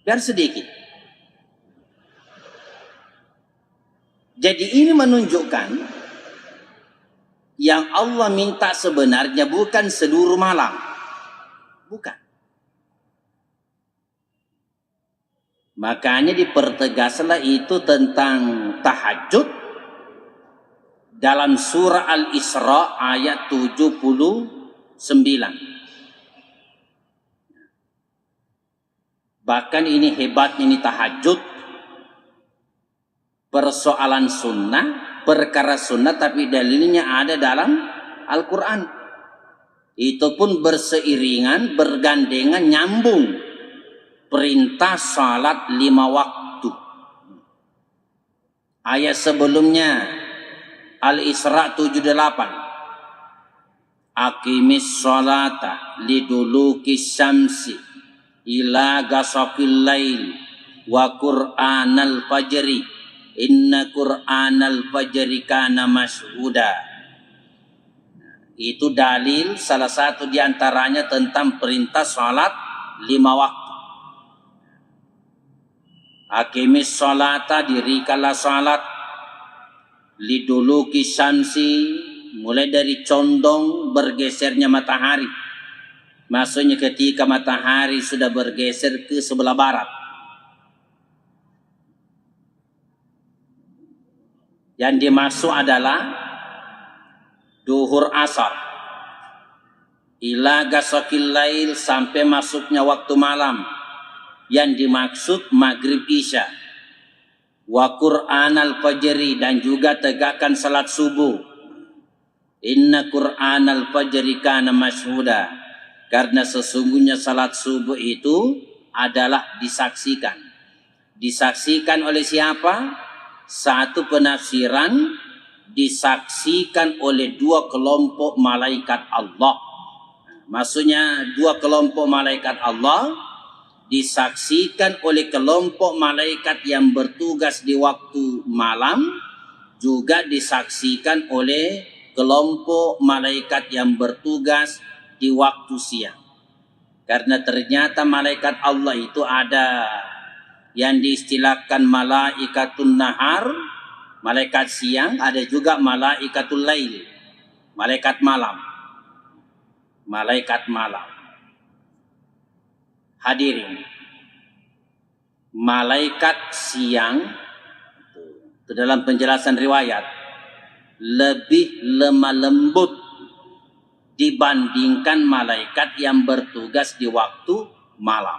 Biar sedikit. Jadi ini menunjukkan yang Allah minta sebenarnya bukan seluruh malam. Bukan. Makanya dipertegaslah itu tentang tahajud dalam surah Al-Isra ayat 79. Bahkan ini hebatnya ini tahajud, persoalan sunnah, perkara sunnah tapi dalilnya ada dalam Al-Quran. Itu pun berseiringan, bergandengan, nyambung. Perintah salat 5 waktu. Ayat sebelumnya Al-Isra 78. Aqimis salata liduluki syamsi ila gasaqil lail wa qur'anal fajri inna qur'anal fajri kana mashhuda. Itu dalil salah satu diantaranya tentang perintah salat 5 waktu. Aqimis salata, dirikanlah salat, liduluki syamsi, mulai dari condong bergesernya matahari. Maksudnya ketika matahari sudah bergeser ke sebelah barat. Yang dimaksud adalah duhur asar. Ila gasaqil lail, sampai masuknya waktu malam. Yang dimaksud maghrib isya. Wa qur'anal fajri, dan juga tegakkan salat subuh. Inna qur'anal fajri kana mashhuda, karena sesungguhnya salat subuh itu adalah disaksikan. Disaksikan oleh siapa? Satu penafsiran, disaksikan oleh 2 kelompok malaikat Allah. Maksudnya 2 kelompok malaikat Allah disaksikan oleh kelompok malaikat yang bertugas di waktu malam, juga disaksikan oleh kelompok malaikat yang bertugas di waktu siang. Karena ternyata malaikat Allah itu ada yang diistilahkan malaikatun nahar, malaikat siang, ada juga malaikatul lail, malaikat malam. Malaikat malam. Hadirin, malaikat siang itu dalam penjelasan riwayat lebih lemah lembut dibandingkan malaikat yang bertugas di waktu malam.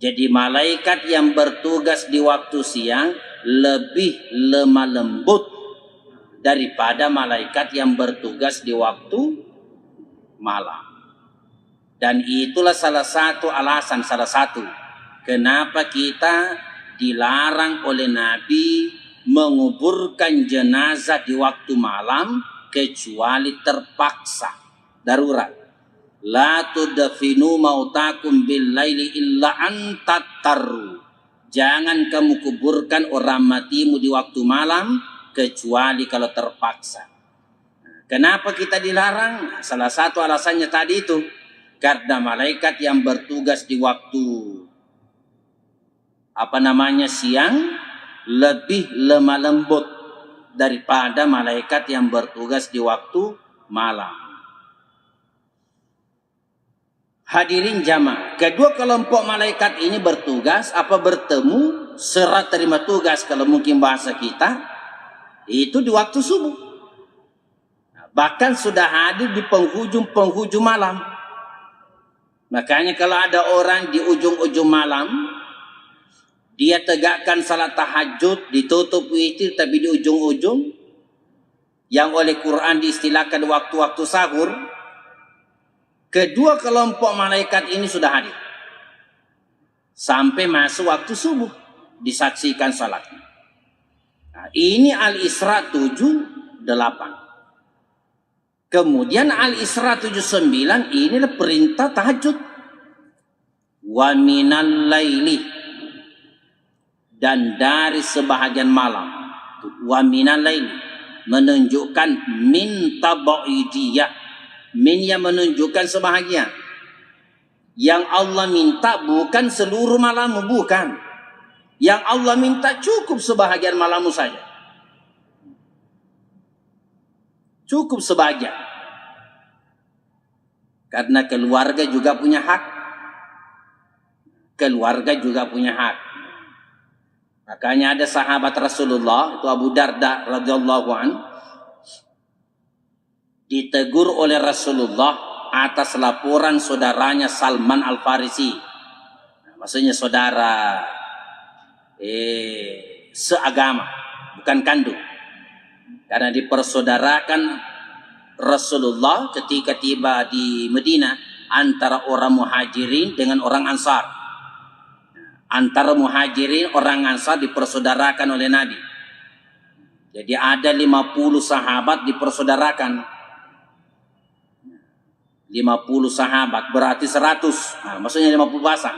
Jadi malaikat yang bertugas di waktu siang lebih lemah lembut daripada malaikat yang bertugas di waktu malam. Dan itulah salah satu alasan, kenapa kita dilarang oleh Nabi menguburkan jenazah di waktu malam kecuali terpaksa, darurat. La tudfinu mautakum bil laili illa an tattaru. Jangan kamu kuburkan orang matimu di waktu malam kecuali kalau terpaksa. Kenapa kita dilarang? Salah satu alasannya tadi itu. Karena malaikat yang bertugas di waktu siang lebih lemah lembut daripada malaikat yang bertugas di waktu malam. Hadirin jamaah, kedua kelompok malaikat ini bertugas bertemu, serah terima tugas kalau mungkin bahasa kita, itu di waktu subuh. Bahkan sudah hadir di penghujung malam. Makanya kalau ada orang di ujung-ujung malam, dia tegakkan salat tahajud, ditutup witir tapi di ujung-ujung, yang oleh Quran diistilahkan waktu-waktu sahur, kedua kelompok malaikat ini sudah hadir. Sampai masuk waktu subuh, disaksikan salatnya. Nah, ini Al-Isra 78. Kemudian Al-Isra 79 inilah perintah tahajud. Wa minal laili, dan dari sebahagian malam. Wa minal laili menunjukkan min tabaidiyah. Min yang menunjukkan sebahagian. Yang Allah minta bukan seluruh malammu, bukan. Yang Allah minta cukup sebahagian malammu saja. Cukup sebagian. Karena keluarga juga punya hak. Keluarga juga punya hak. Makanya ada sahabat Rasulullah, itu Abu Darda radhiyallahu an, ditegur oleh Rasulullah atas laporan saudaranya Salman Al-Farisi. Maksudnya saudara seagama, bukan kandung. Karena dipersaudarakan Rasulullah ketika tiba di Medina antara orang Muhajirin dengan orang Ansar. Antara Muhajirin orang Ansar dipersaudarakan oleh Nabi. Jadi ada 50 sahabat dipersaudarakan. 50 sahabat berarti 100. Nah, maksudnya 50 pasang.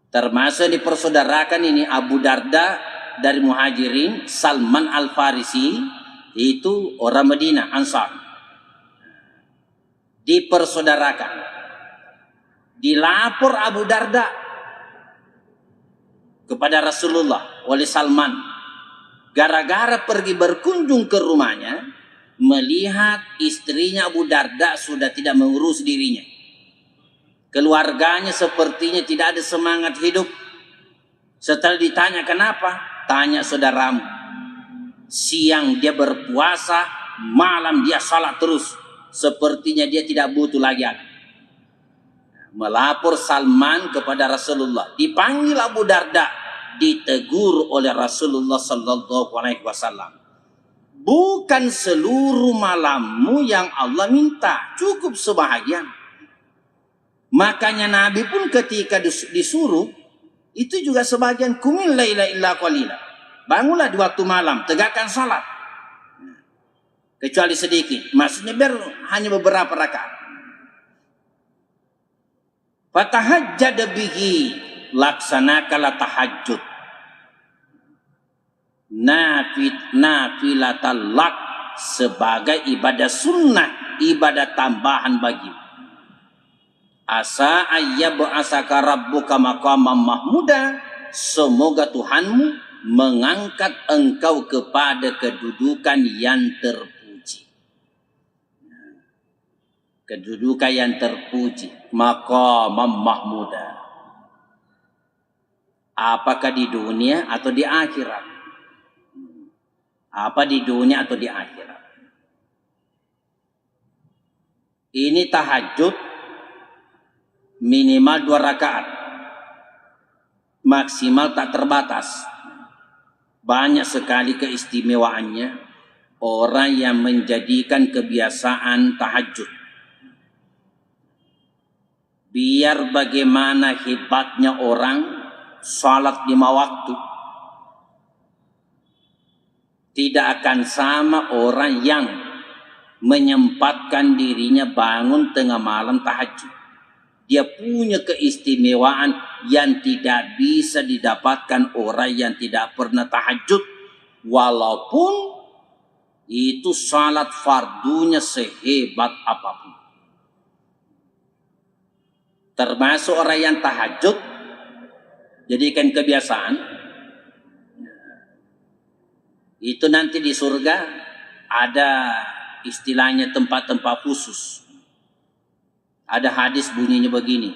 Termasuk dipersaudarakan ini Abu Darda dari Muhajirin, Salman Al-Farisi itu orang Madinah, Ansar. Dipersaudarakan. Dilapor Abu Darda kepada Rasulullah oleh Salman. Gara-gara pergi berkunjung ke rumahnya, melihat istrinya Abu Darda sudah tidak mengurus dirinya. Keluarganya sepertinya tidak ada semangat hidup. Setelah ditanya kenapa, tanya saudaramu. Siang dia berpuasa, malam dia salat terus. Sepertinya dia tidak butuh lagi. Melapor Salman kepada Rasulullah. Dipanggil Abu Darda, ditegur oleh Rasulullah sallallahu alaihi wasallam. Bukan seluruh malammu yang Allah minta, cukup sebahagian. Makanya Nabi pun ketika disuruh, itu juga sebagian kumil laila illa qalila. Bangunlah di waktu malam, tegakkan salat. Kecuali sedikit, maksudnya biar hanya beberapa rakaat. Fatahajjad bihi, laksanakanlah tahajud. Nafilatal lak, sebagai ibadah sunnah, ibadah tambahan bagi. Asa ayyab'asaka rabbuka maqaman mahmuda, semoga Tuhanmu mengangkat engkau kepada kedudukan yang terpuji. Kedudukan yang terpuji, maqaman mahmuda. Apakah di dunia atau di akhirat? Apa di dunia atau di akhirat? Ini tahajud minimal 2 rakaat, maksimal tak terbatas. Banyak sekali keistimewaannya orang yang menjadikan kebiasaan tahajud. Biar bagaimana hebatnya orang salat 5 waktu, tidak akan sama orang yang menyempatkan dirinya bangun tengah malam tahajud. Dia punya keistimewaan yang tidak bisa didapatkan orang yang tidak pernah tahajud. Walaupun itu salat fardunya sehebat apapun. Termasuk orang yang tahajud, jadikan kebiasaan. Itu nanti di surga ada istilahnya tempat-tempat khusus. Ada hadis bunyinya begini.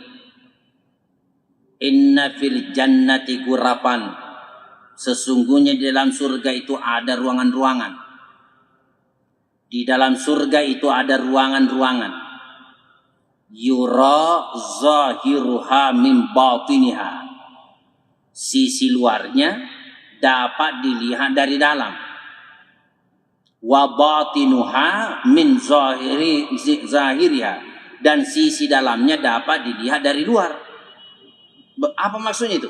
Inna fil jannati ghurafan. Sesungguhnya di dalam surga itu ada ruangan-ruangan. Di dalam surga itu ada ruangan-ruangan. Yura zahiruha min batiniha. Sisi luarnya dapat dilihat dari dalam. Wa batinuha min zahiriha. Dan sisi dalamnya dapat dilihat dari luar. Apa maksudnya itu?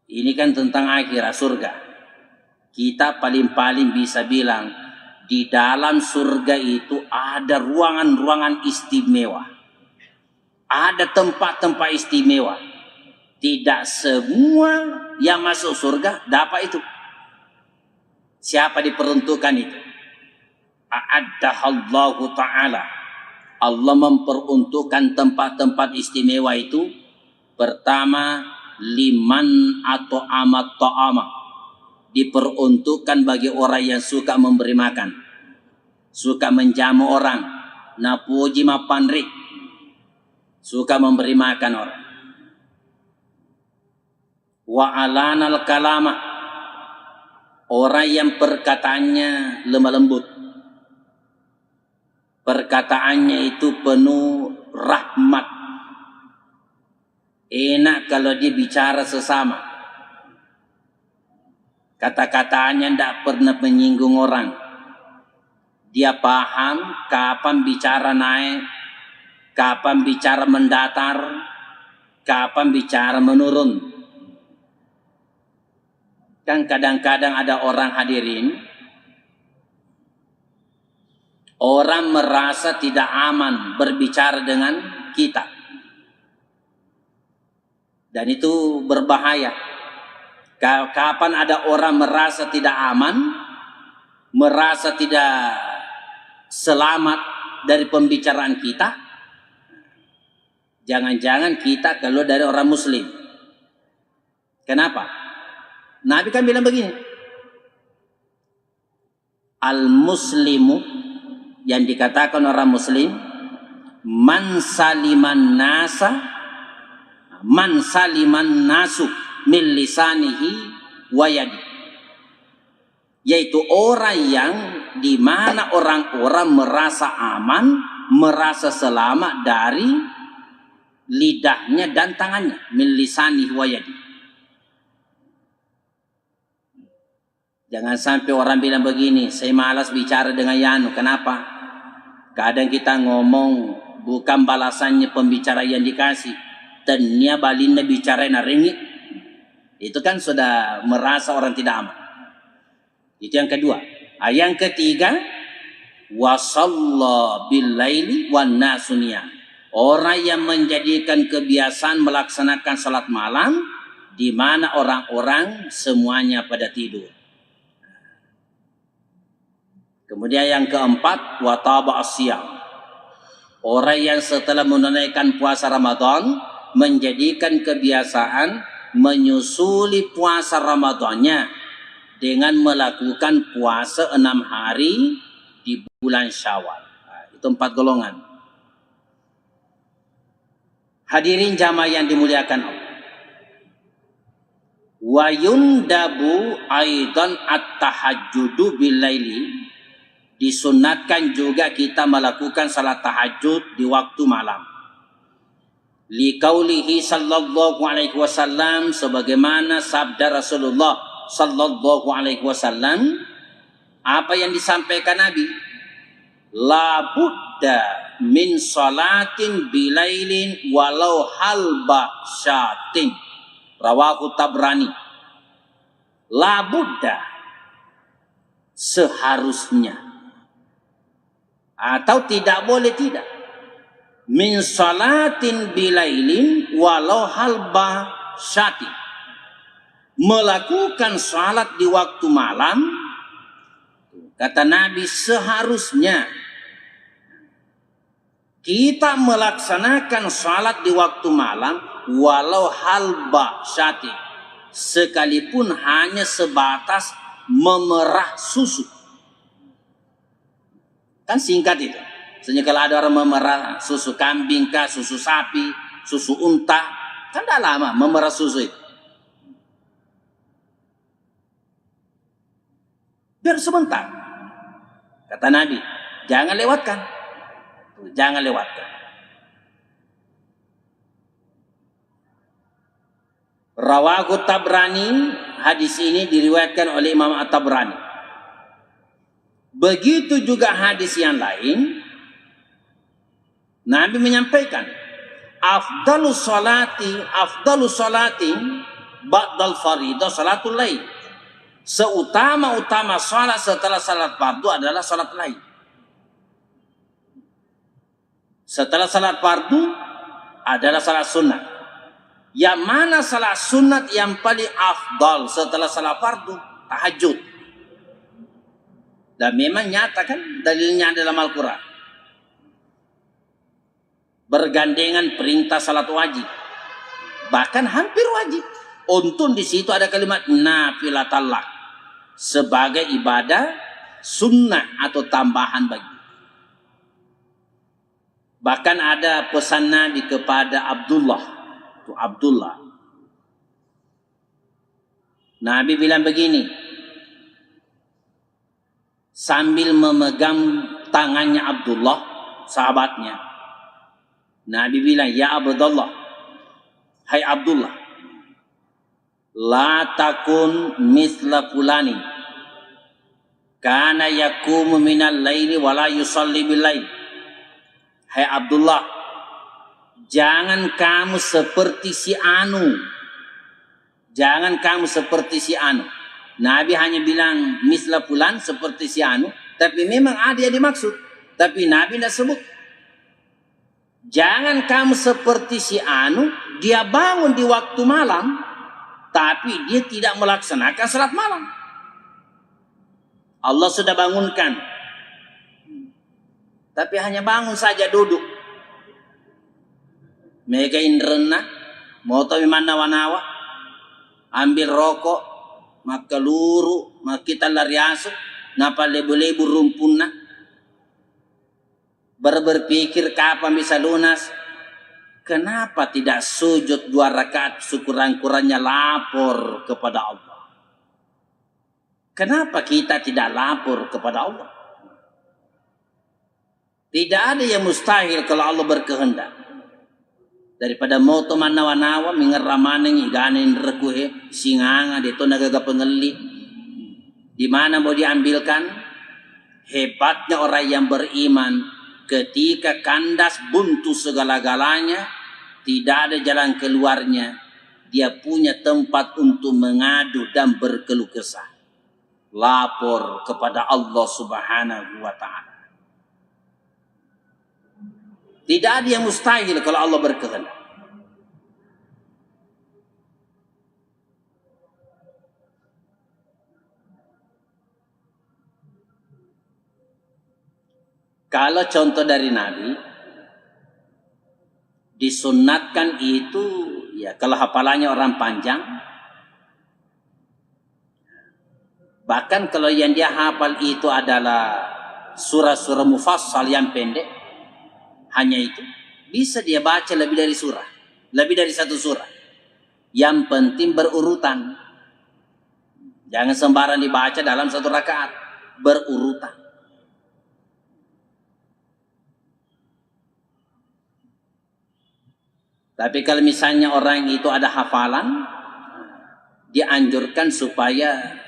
Ini kan tentang akhirat surga. Kita paling-paling bisa bilang di dalam surga itu ada ruangan-ruangan istimewa. Ada tempat-tempat istimewa. Tidak semua yang masuk surga dapat itu. Siapa diperuntukkan itu? A'addahallahu ta'ala. Allah memperuntukkan tempat-tempat istimewa itu. Pertama, liman atau amat ta'ama. Diperuntukkan bagi orang yang suka memberi makan. suka menjamu orang, napuji mapandri, suka memberi makan orang. Wa alanal kalama, orang yang perkataannya lemah lembut, perkataannya itu penuh rahmat, enak kalau dia bicara sesama, kata-katanya tidak pernah menyinggung orang. Dia paham kapan bicara naik, kapan bicara mendatar, kapan bicara menurun. Kan kadang-kadang ada orang hadirin, orang merasa tidak aman berbicara dengan kita. Dan itu berbahaya. Kapan ada orang merasa tidak aman, merasa tidak selamat dari pembicaraan kita, jangan-jangan kita kalau dari orang muslim. Kenapa? Nabi kan bilang begini, al-muslimu, yang dikatakan orang muslim, man saliman nasu min lisanihi wa yadi, yaitu orang yang dimana orang-orang merasa aman, merasa selamat dari lidahnya dan tangannya, min lisanihi wa yadi. Jangan sampai orang bilang begini, saya malas bicara dengan Yanu. Kenapa? Kadang kita ngomong bukan balasannya pembicara yang dikasih, tanya balinda bicara naringi, itu kan sudah merasa orang tidak aman. Itu yang kedua. Yang ketiga, wasalla billaili wan nasunia, orang yang menjadikan kebiasaan melaksanakan salat malam di mana orang-orang semuanya pada tidur. Kemudian yang keempat, wataba asyam, orang yang setelah menunaikan puasa Ramadan menjadikan kebiasaan menyusuli puasa Ramadannya dengan melakukan puasa 6 hari di bulan Syawal. Itu 4 golongan. Hadirin jamaah yang dimuliakan Allah. Wa yundabu aidan at-tahajjudu billaili, disunatkan juga kita melakukan salat tahajud di waktu malam. Liqaulihi sallallahu alaihi wasallam, sebagaimana sabda Rasulullah sallallahu alaihi wasallam, apa yang disampaikan Nabi, la budda min salatin bilailin walau halba syatin, rawahu Tabrani. La budda, seharusnya, atau tidak boleh tidak, min salatin bilailin walau halba syati, melakukan salat di waktu malam, kata Nabi, seharusnya kita melaksanakan salat di waktu malam walau halba syati, sekalipun hanya sebatas memerah susu. Kan singkat itu. Sebenarnya kalau ada orang memerah susu kambing kah, susu sapi, susu unta, kan tidak lama memerah susu itu. Biar sebentar. Kata Nabi, jangan lewatkan. Jangan lewatkan. Rawahu Tabrani, hadis ini diriwayatkan oleh Imam At-Tabrani. Begitu juga hadis yang lain, Nabi menyampaikan, afdalu salati ba'dal faridah salatul lail, seutama-utama salat setelah salat fardu adalah salat lail. Setelah salat fardu adalah salat sunat. Yang mana salat sunat yang paling afdal setelah salat fardu? Tahajud. Dan memang nyata kan dalilnya dalam Al-Quran. Bergandengan perintah salat wajib. Bahkan hampir wajib. Untung di situ ada kalimat nafilatallah. Sebagai ibadah sunnah atau tambahan bagi. Bahkan ada pesan Nabi kepada Abdullah. Itu Abdullah. Nabi bilang begini, sambil memegang tangannya Abdullah, sahabatnya. Nabi bilang, ya Abdullah, hai Abdullah, la takun misla fulani, kana yakumu minal laili wala yusalli bil lail. Hai Abdullah, jangan kamu seperti si Anu. Jangan kamu seperti si Anu. Nabi hanya bilang misla fulan, seperti si Anu, tapi memang ada yang dimaksud. Tapi Nabi tidak sebut. Jangan kamu seperti si Anu, dia bangun di waktu malam, tapi dia tidak melaksanakan salat malam. Allah sudah bangunkan, tapi hanya bangun saja duduk. Mereka indrena, mau tahu mana wanawa, ambil rokok, maka luru, maka kita lari asuk, napa lebu-lebu rumpuna, berpikir kapan bisa lunas. Kenapa tidak sujud 2 rakaat sekurang-kurangnya lapor kepada Allah? Kenapa kita tidak lapor kepada Allah? Tidak ada yang mustahil kalau Allah berkehendak. Daripada mau to manawa-nawa mengeramane iganin rekuhe singanga deto nagaga pengelit. Di mana mau diambilkan? Hebatnya orang yang beriman ketika kandas buntu segala-galanya, tidak ada jalan keluarnya, dia punya tempat untuk mengadu dan berkeluh kesah. Lapor kepada Allah Subhanahu wa ta'ala. Tidak ada yang mustahil kalau Allah berkehendak. Kalau contoh dari Nabi, disunatkan itu, ya kalau hafalannya orang panjang, bahkan kalau yang dia hafal itu adalah surah-surah mufassal yang pendek, hanya itu, bisa dia baca lebih dari surah, lebih dari 1 surah. Yang penting berurutan. Jangan sembarang dibaca dalam 1 rakaat, berurutan. Tapi kalau misalnya orang itu ada hafalan, dianjurkan supaya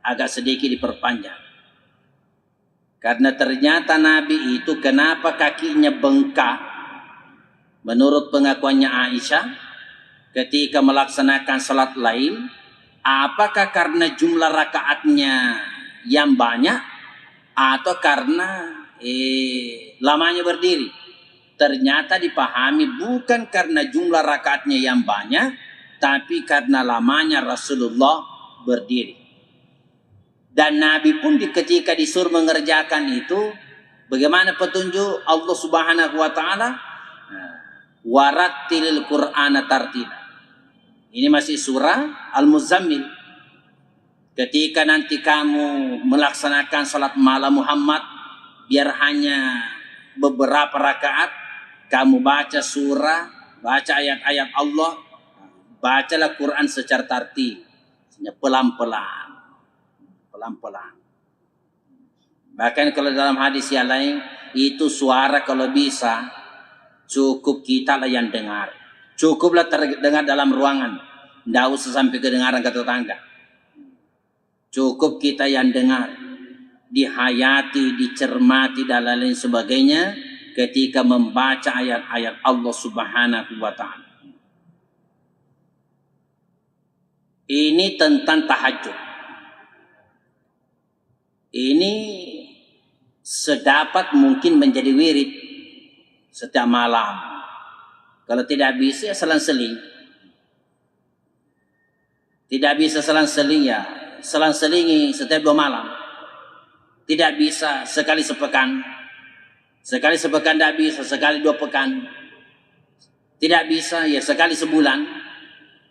agak sedikit diperpanjang. Karena ternyata Nabi itu kenapa kakinya bengkak, menurut pengakuannya Aisyah, ketika melaksanakan salat lail, apakah karena jumlah rakaatnya yang banyak, atau karena lamanya berdiri? Ternyata dipahami bukan karena jumlah rakaatnya yang banyak, tapi karena lamanya Rasulullah berdiri. Dan Nabi pun ketika disuruh mengerjakan itu, bagaimana petunjuk Allah Subhanahu wa ta'ala? Warattilil Qur'ana tartila. Ini masih surah Al-Muzammil. Ketika nanti kamu melaksanakan salat malam Muhammad, biar hanya beberapa rakaat, kamu baca surah, baca ayat-ayat Allah, bacalah Quran secara tartil, pelan-pelan. Pelan-pelan. Bahkan kalau dalam hadis yang lain, itu suara kalau bisa, cukup kita lah yang dengar. Cukuplah terdengar dalam ruangan. Tidak usah sampai kedengaran ke tetangga. Cukup kita yang dengar. Dihayati, dicermati dan lain sebagainya ketika membaca ayat-ayat Allah Subhanahu wa ta'ala. Ini tentang tahajud. Ini sedapat mungkin menjadi wirid setiap malam. Kalau tidak bisa ya selang-seling. Tidak bisa selang-seling ya selang-selingi setiap 2 malam. Tidak bisa sekali sepekan. Sekali sepekan tidak bisa, sekali 2 pekan. Tidak bisa ya sekali sebulan.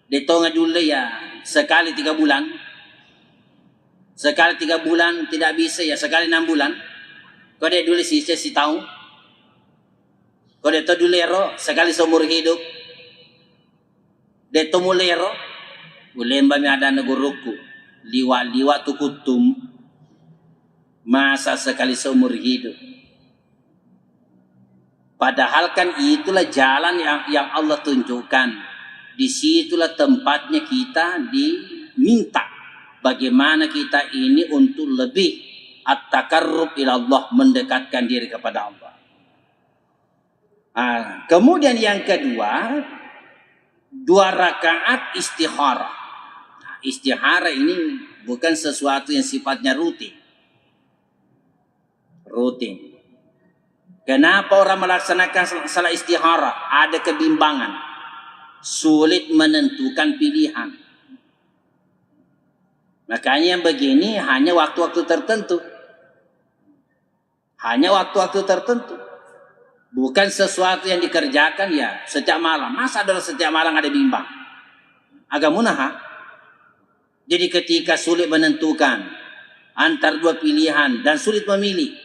Ditonga dulu ya sekali 3 bulan. Sekali 3 bulan tidak bisa, ya sekali 6 bulan. Kau dia dulu si tahu. Kau dia tahu dulu sekali seumur hidup. Dia tahu mulero. Ulemba mi ada neguruku. Liwa tu kutum. Masa sekali seumur hidup. Padahal kan itulah jalan yang Allah tunjukkan. Disitulah tempatnya kita diminta. Bagaimana kita ini untuk lebih at-taqarrub ila Allah, mendekatkan diri kepada Allah. Kemudian yang kedua, 2 rakaat istikharah. Istikharah ini bukan sesuatu yang sifatnya rutin. Kenapa orang melaksanakan salat istikharah? Ada kebimbangan, sulit menentukan pilihan. Makanya yang begini hanya waktu-waktu tertentu. Bukan sesuatu yang dikerjakan ya setiap malam. Masa adalah setiap malam ada bimbang? Agak munah. Jadi ketika sulit menentukan antar 2 pilihan dan sulit memilih,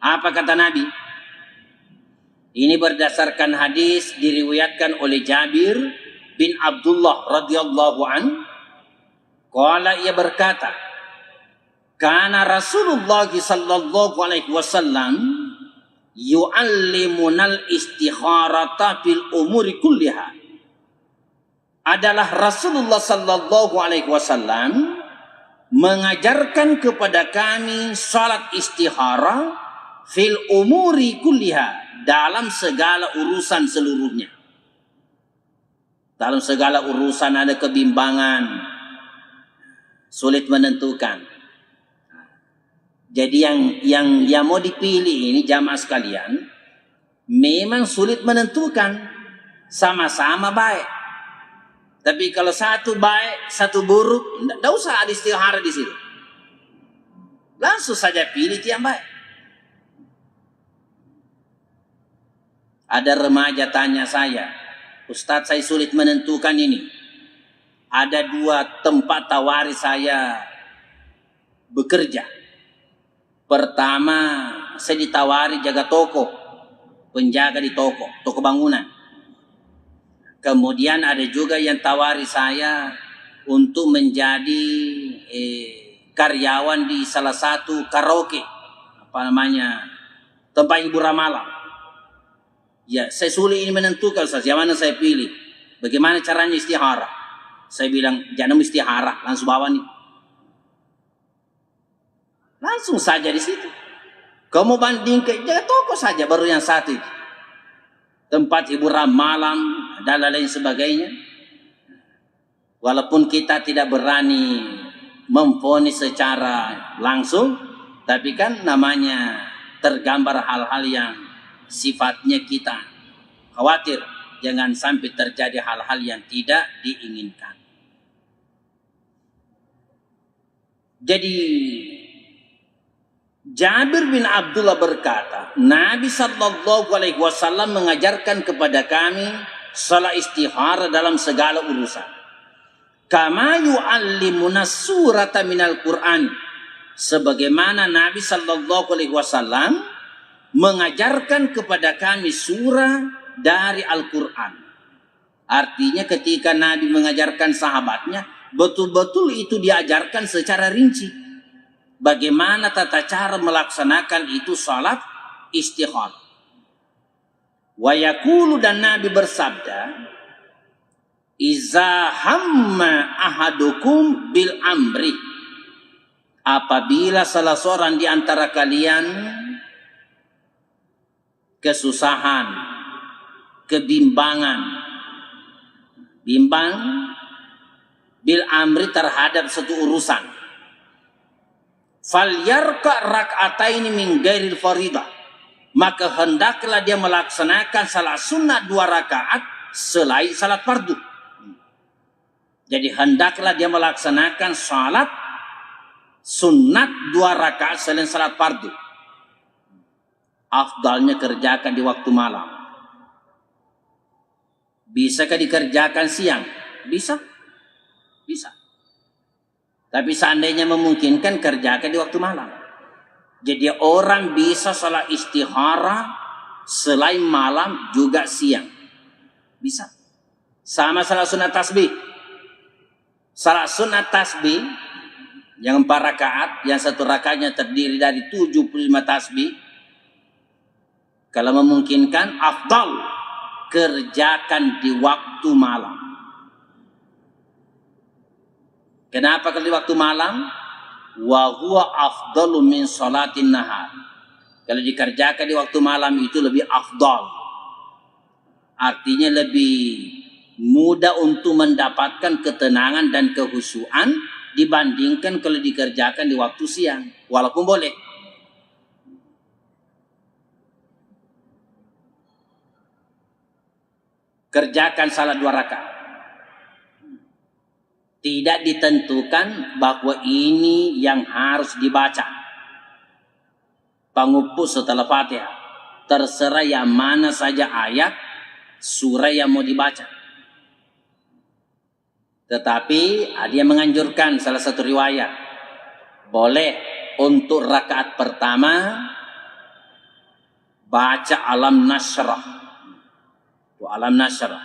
apa kata Nabi? Ini berdasarkan hadis diriwayatkan oleh Jabir bin Abdullah radhiyallahu an. Qala, ia berkata, kana Rasulullah sallallahu alaihi wasallam yu'allimunal istikharata fil umuri kulliha. Adalah Rasulullah sallallahu alaihi wasallam mengajarkan kepada kami salat istikharah fil umuri kulliha, dalam segala urusan seluruhnya. Dalam segala urusan ada kebimbangan, sulit menentukan. Jadi yang mau dipilih ini jamaah sekalian, memang sulit menentukan, sama-sama baik. Tapi kalau satu baik, satu buruk, tidak usah ada istikharah di situ. Langsung saja pilih yang baik. Ada remaja tanya saya, Ustadz, saya sulit menentukan ini. Ada 2 tempat tawari saya bekerja. Pertama, saya ditawari jaga toko, penjaga di toko bangunan. Kemudian ada juga yang tawari saya untuk menjadi karyawan di salah satu karaoke, tempat hiburan malam. Ya, saya sulit ini menentukan, Ustaz, yang mana saya pilih. Bagaimana caranya istikharah? Saya bilang, jangan istikharah, langsung bawa nih. Langsung saja di situ. Kamu banding ke jaga toko saja, baru yang satu itu. Tempat hiburan malam dan lain sebagainya. Walaupun kita tidak berani memvonis secara langsung, tapi kan namanya tergambar hal-hal yang sifatnya kita khawatir jangan sampai terjadi hal-hal yang tidak diinginkan. Jadi Jabir bin Abdullah berkata, Nabi sallallahu alaihi wasallam mengajarkan kepada kami salat istikharah dalam segala urusan. Kama yu'allimuna surata minal Qur'an. Sebagaimana Nabi sallallahu alaihi wasallam mengajarkan kepada kami surah dari Al-Qur'an. Artinya ketika Nabi mengajarkan sahabatnya, betul-betul itu diajarkan secara rinci. Bagaimana tata cara melaksanakan itu salat istikharah. Wa yaqulu, dan Nabi bersabda, iza hamma ahadukum bil amri. Apabila salah seorang di antara kalian kesusahan, kebimbangan, bimbang bil amri terhadap satu urusan, falyarka rak'ataini min ghairil faridah, maka hendaklah dia melaksanakan salat sunat 2 rakaat selain salat fardu. Jadi hendaklah dia melaksanakan salat sunat 2 rakaat selain salat fardu. Afdalnya kerjakan di waktu malam. Bisakah dikerjakan siang? Bisa. Tapi seandainya memungkinkan, kerjakan di waktu malam. Jadi orang bisa salat istikharah selain malam juga siang. Bisa. Sama salat sunat tasbih. Salat sunat tasbih yang 4 rakaat, yang 1 rakaatnya terdiri dari 75 tasbih. Kalau memungkinkan, afdal kerjakan di waktu malam. Kenapa kalau di waktu malam? Wa huwa afdalu min salatin nahar. Kalau dikerjakan di waktu malam itu lebih afdal. Artinya lebih mudah untuk mendapatkan ketenangan dan kehusuan dibandingkan kalau dikerjakan di waktu siang. Walaupun boleh. Kerjakan salat 2 rakaat. Tidak ditentukan bahwa ini yang harus dibaca. Pengupus setelah Fatihah. Terserah yang mana saja ayat, surah yang mau dibaca. Tetapi ada yang menganjurkan salah satu riwayat. Boleh untuk rakaat pertama baca Alam Nashrah. Alam Nashrah.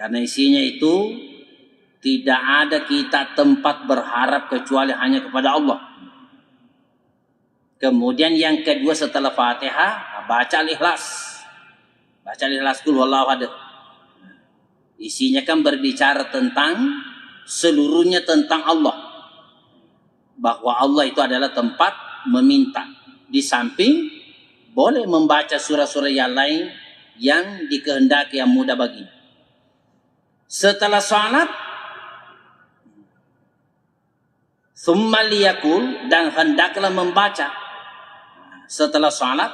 Karena isinya itu tidak ada kita tempat berharap kecuali hanya kepada Allah. Kemudian yang kedua setelah Fatihah, baca Al-Ikhlas. Baca Al-Ikhlas Qul Huwallahu Ahad. Isinya kan berbicara tentang seluruhnya tentang Allah. Bahwa Allah itu adalah tempat meminta. Di samping boleh membaca surah-surah yang lain yang dikehendaki yang mudah bagi. Setelah salat, summa liyakul, dan hendaklah membaca setelah salat.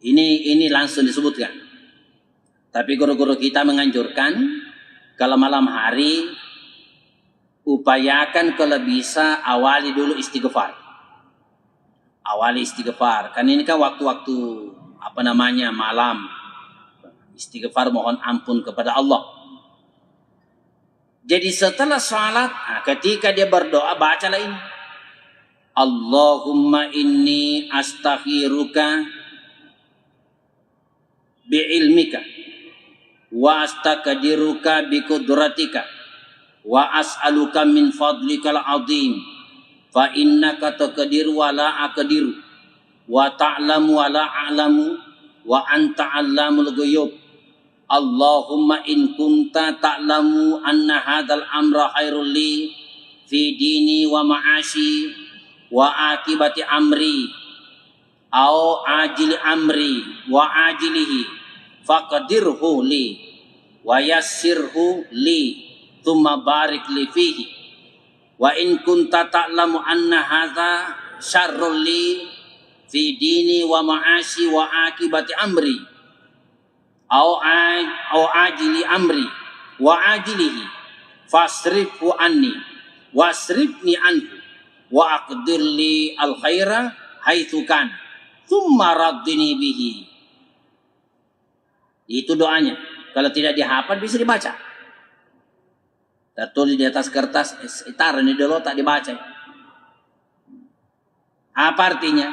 Ini langsung disebutkan. Tapi guru-guru kita menganjurkan kalau malam hari upayakan kalau bisa awali dulu istighfar. Awali istighfar. Kan ini kan waktu-waktu malam. Istighfar, mohon ampun kepada Allah. Jadi setelah salat, ketika dia berdoa, bacalah ini. Allahumma inni astakhiruka bi'ilmika wa astakadiruka biqudratika wa as'aluka min fadlikal azim fa innaka taqdiru wa la aqdiru wa ta'lamu wa la a'lamu wa anta 'allamul ghuyub. Allahumma in kunta ta'lamu anna hadzal amra khairul li fi dini wa ma'ashi wa akibati amri au ajili amri wa ajilihi faqdirhu li wa yassirhu li thumma barik li fihi wa in kunta ta'lamu anna hadza syarrul li fi dini wa ma'ashi wa akibati amri au ajili amri wa ajilihi fasrifhu anni wasrifni anhu wa aqdir li al khaira haitsu kan thumma raddini bihi. Itu doanya. Kalau tidak dihafal bisa dibaca. Tertulis di atas kertas, taruh di dulu tak dibaca. Apa artinya?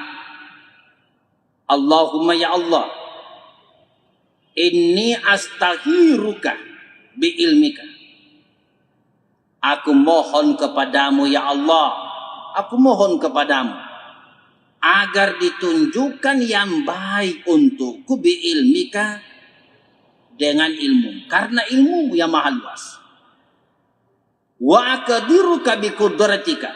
Allahumma ya Allah, inni astakhiruka bi ilmika. Aku mohon kepadamu ya Allah. Aku mohon kepadamu agar ditunjukkan yang baik untukku bi ilmika, dengan ilmu, karena ilmu yang maha luas. Wa aqdiruka bi qudratika,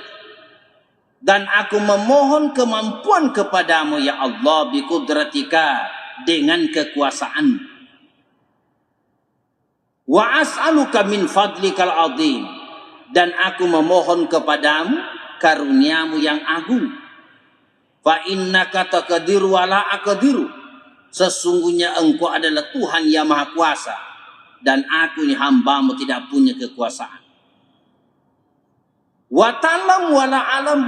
dan aku memohon kemampuan kepadamu ya Allah bi qudratika, dengan kekuasaan. Wa as'aluka min fadlikal azim, dan aku memohon kepadamu karuniamu yang agung. Fa innaka taqdiru wa la aqdiru, sesungguhnya engkau adalah Tuhan yang maha kuasa dan aku ini hambamu tidak punya kekuasaan. Wa ta'lam wa la alam,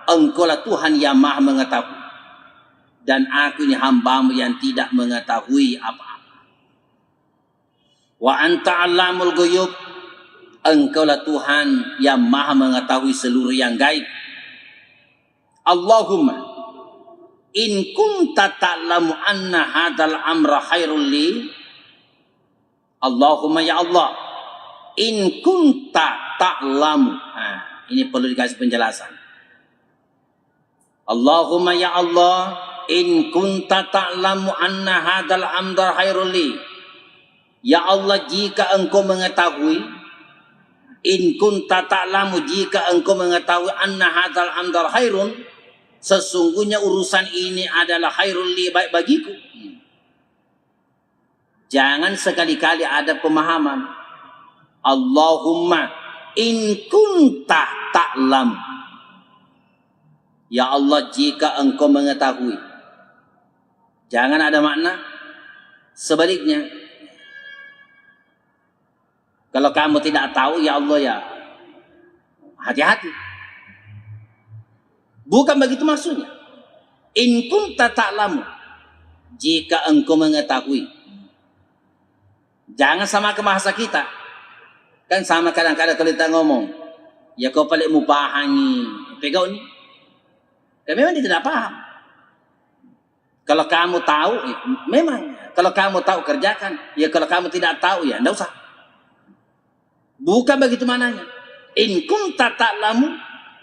engkau lah Tuhan yang maha mengetahui dan aku ini hambamu yang tidak mengetahui apa-apa. Wa anta 'allamul ghuyub, Engkaulah Tuhan yang maha mengetahui seluruh yang gaib. Allahumma in kunta ta'lamu anna hadzal amra khairul li. Allahumma ya Allah, in kunta ta'lamu. Ini perlu dikasih penjelasan. Allahumma ya Allah, in kunta ta'lamu anna hadzal amra khairul li. Ya Allah, jika engkau mengetahui, in kunta ta'lamu, jika engkau mengetahui anna hadzal amra khairun, sesungguhnya urusan ini adalah khairul li, baik bagiku. Jangan sekali-kali ada pemahaman. Allahumma in kunta ta'lam. Ya Allah, jika engkau mengetahui. Jangan ada makna sebaliknya. Kalau kamu tidak tahu, ya Allah ya, hati-hati. Bukan begitu maksudnya. In kunta ta'lamu, jika engkau mengetahui. Jangan sama ke bahasa kita. Kan sama kadang-kadang kalau kita ngomong, ya kau paling mupahani, pegau ni. Dan memang dia tidak paham. Kalau kamu tahu, ya, memang. Kalau kamu tahu kerjakan. Ya kalau kamu tidak tahu, ya tidak usah. Bukan begitu mananya. In kunta ta'lamu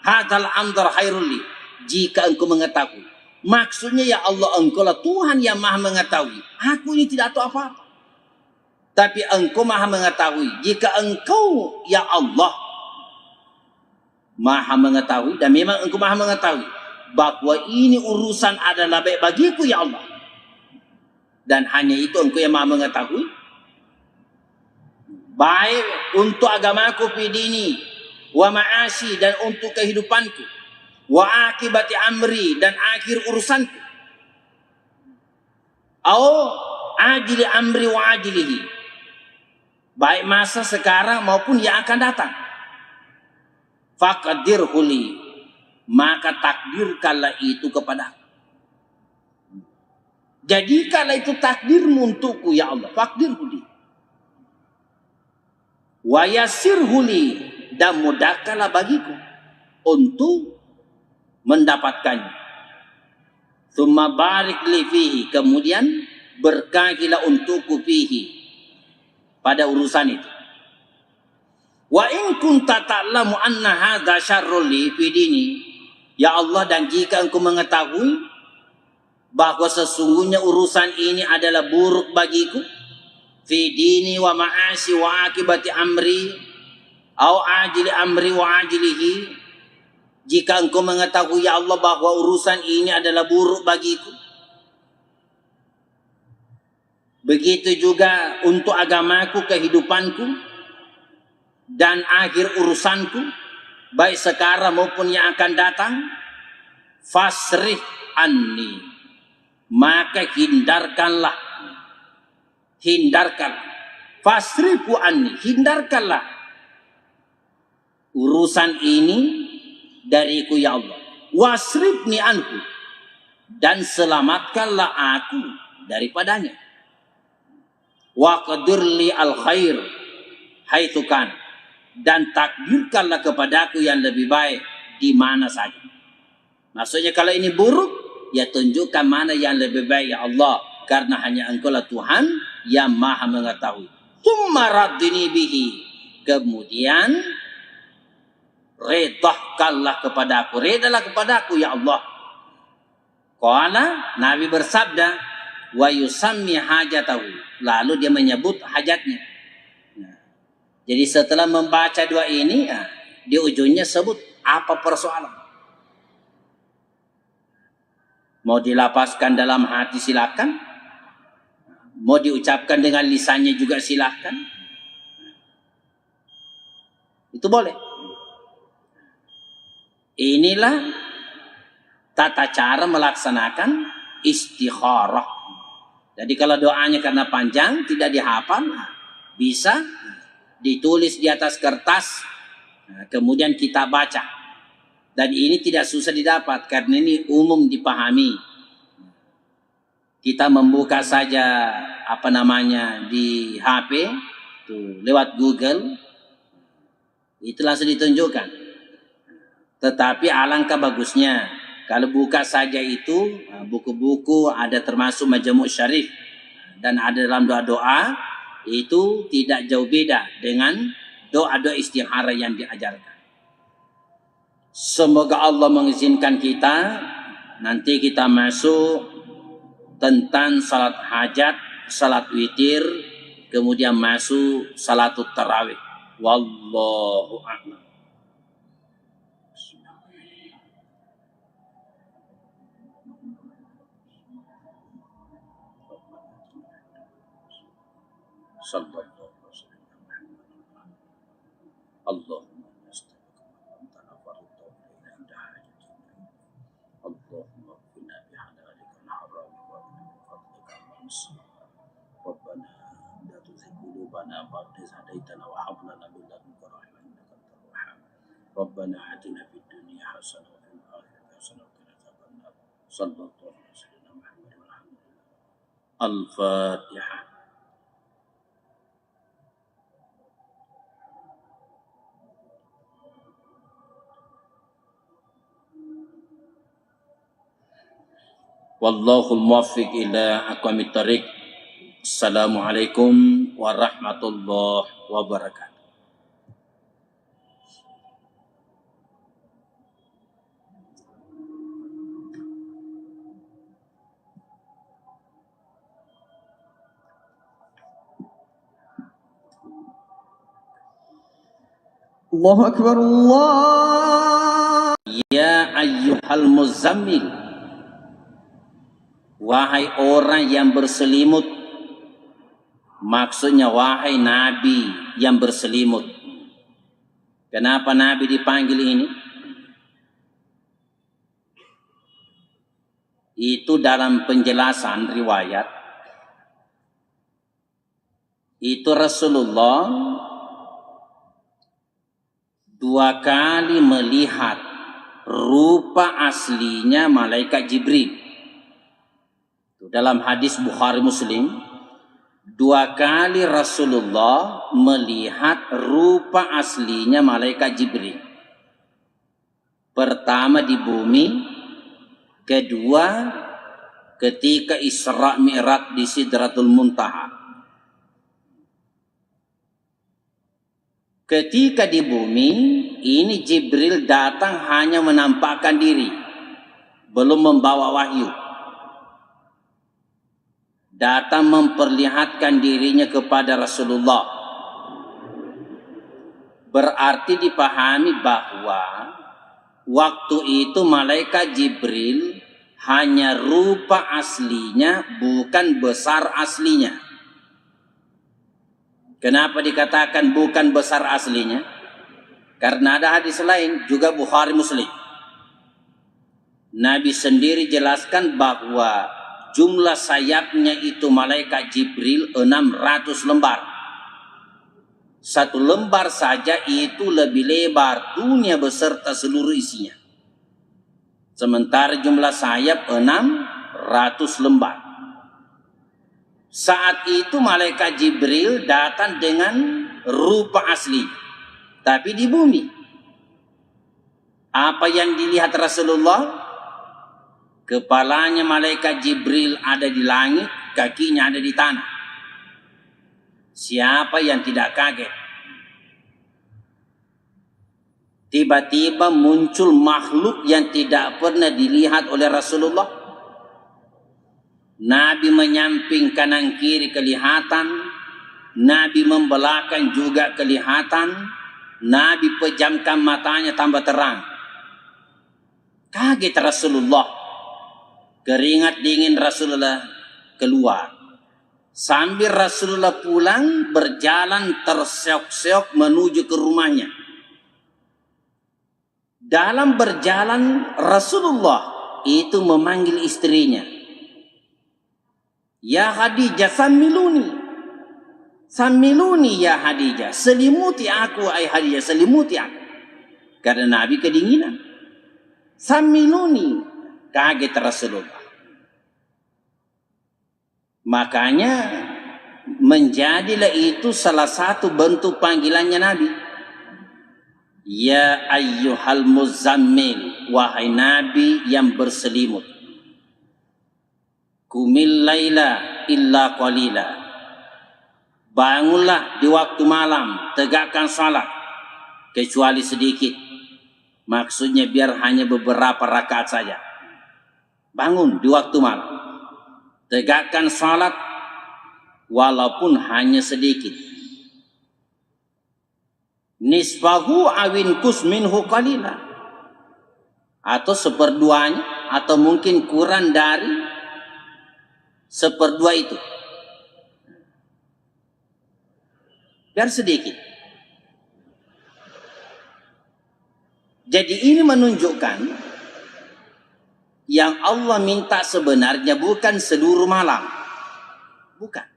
hadzal amra khairul li. Jika engkau mengetahui. Maksudnya ya Allah, engkau lah Tuhan yang maha mengetahui. Aku ini tidak tahu apa-apa. Tapi engkau maha mengetahui. Jika engkau ya Allah maha mengetahui, dan memang engkau maha mengetahui bahwa ini urusan adalah baik bagiku ya Allah, dan hanya itu engkau yang maha mengetahui, baik untuk agamaku fi dini wa ma'ashi, dan untuk kehidupanku, wa akibati amri, dan akhir urusanku, au ajili amri wa ajilihi, baik masa sekarang maupun yang akan datang. Faqdirhu li, maka takdirkanlah itu kepada. Jadikanlah itu takdirmu untukku ya Allah. Faqdirhu li wa yassirhu li, dan mudahkanlah bagiku untuk mendapatkannya. Tsumma barik li fihi, kemudian berkahilah untukku fihi, pada urusan itu. Wa in kunta ta'lamu anna hadza syarrul li fi dini, ya Allah, dan jika engkau mengetahui bahwa sesungguhnya urusan ini adalah buruk bagiku, fi dini wa ma'asi wa akibati amri au ajili amri wa ajilihi, jika engkau mengetahui ya Allah bahwa urusan ini adalah buruk bagiku, begitu juga untuk agamaku, kehidupanku, dan akhir urusanku, baik sekarang maupun yang akan datang, fasrih anni, maka hindarkanlah, fasrifu anni, hindarkanlah urusan ini dariku ya Allah, wasrifni anhu, dan selamatkanlah aku daripadanya, wa qadirli al khair haitsu kana, dan takdirkanlah kepadaku yang lebih baik di mana saja. Maksudnya kalau ini buruk, ya tunjukkan mana yang lebih baik ya Allah, karena hanya engkau lah Tuhan yang maha mengetahui. Tsumma raddini bihi, kemudian redahkanlah kepadaku, redalah kepadaku ya Allah. Qala, Nabi bersabda, wa yusammi hajatahu, lalu dia menyebut hajatnya. Jadi setelah membaca doa ini, di ujungnya sebut apa persoalan. Mau dilapaskan dalam hati silakan, mau diucapkan dengan lisannya juga silakan, itu boleh. Inilah tata cara melaksanakan istikharah. Jadi kalau doanya karena panjang tidak dihafal, bisa ditulis di atas kertas, kemudian kita baca. Dan ini tidak susah didapat karena ini umum dipahami. Kita membuka saja di HP tuh, lewat Google, Itu langsung ditunjukkan. Tetapi alangkah bagusnya kalau buka saja itu buku-buku ada termasuk Majmu' Syarif dan ada dalam doa-doa, itu tidak jauh beda dengan doa-doa istikharah yang diajarkan. Semoga Allah mengizinkan kita nanti kita masuk tentang salat hajat, salat witir, kemudian masuk salatut tarawih. Wallahu a'lam. Sallallahu alaihi wasallam. Allahumma nasta'inu Allahumma qina bihalalika al-haram wa min fadlika al-mansur. Rabbana la tuzigh qulubana ba'da idh hadaytana wa hab lana min ladunka rahmatan innaka antal wahhab. Rabbana atina fid dunya hasanah wa fil akhirati hasanah wa qina adzabannar. Sallallahu alaihi wasallam Muhammad wa alhamdulillah. Al-Fatihah. Wallahul muwaffiq ila aqwamit thariq. Assalamualaikum warahmatullahi wabarakatuh. Allahu Akbar Allah. Ya ayyuhal muzammil, wahai orang yang berselimut, maksudnya wahai Nabi yang berselimut. Kenapa Nabi dipanggil ini? Itu dalam penjelasan riwayat, itu Rasulullah 2 kali melihat rupa aslinya malaikat Jibril. Dalam hadis Bukhari Muslim, 2 kali Rasulullah melihat rupa aslinya malaikat Jibril. Pertama di bumi, kedua ketika Isra Mi'raj di Sidratul Muntaha. Ketika di bumi, ini Jibril datang hanya menampakkan diri, belum membawa wahyu. Datang memperlihatkan dirinya kepada Rasulullah. Berarti dipahami bahwa waktu itu malaikat Jibril hanya rupa aslinya, bukan besar aslinya. Kenapa dikatakan bukan besar aslinya? Karena ada hadis lain juga Bukhari Muslim. Nabi sendiri jelaskan bahwa jumlah sayapnya itu malaikat Jibril 600 lembar. 1 lembar saja itu lebih lebar dunia beserta seluruh isinya. Sementara jumlah sayap 600 lembar. Saat itu malaikat Jibril datang dengan rupa asli, tapi di bumi. Apa yang dilihat Rasulullah? Kepalanya malaikat Jibril ada di langit, kakinya ada di tanah. Siapa yang tidak kaget? Tiba-tiba muncul makhluk yang tidak pernah dilihat oleh Rasulullah. Nabi menyamping kanan kiri kelihatan, Nabi membelakang juga kelihatan, Nabi pejamkan matanya tambah terang. Kaget Rasulullah. Keringat dingin Rasulullah keluar. Sambil Rasulullah pulang, berjalan terseok-seok menuju ke rumahnya. Dalam berjalan Rasulullah itu memanggil istrinya. Ya Khadijah, samiluni. Samiluni ya Khadijah. Selimuti aku, ay Khadijah, selimuti aku. Karena Nabi kedinginan. Samiluni. Kaget Rasulullah. Makanya menjadilah itu salah satu bentuk panggilannya Nabi. Ya ayyuhal muzammil, wahai Nabi yang berselimut. Qumil laila illa qalila. Bangunlah di waktu malam, tegakkan salat kecuali sedikit. Maksudnya biar hanya beberapa rakaat saja. Bangun di waktu malam, tegakkan salat walaupun hanya sedikit. Nisfahu awin kus minhu qalila, atau seperduanya, atau mungkin kurang dari seperdua itu, biar sedikit. Jadi ini menunjukkan yang Allah minta sebenarnya bukan seluruh malam, bukan.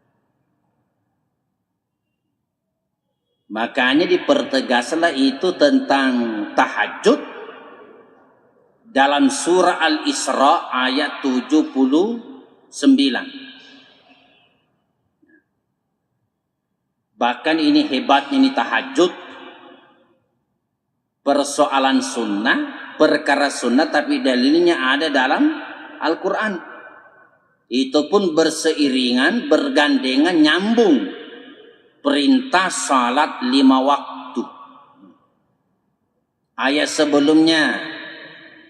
Makanya dipertegaslah itu tentang tahajud dalam surah Al-Isra ayat 79. Bahkan ini hebatnya ini tahajud, persoalan sunnah, perkara sunnah tapi dalilnya ada dalam Al-Quran. Itu pun berseiringan, bergandengan, nyambung. Perintah salat 5 waktu. Ayat sebelumnya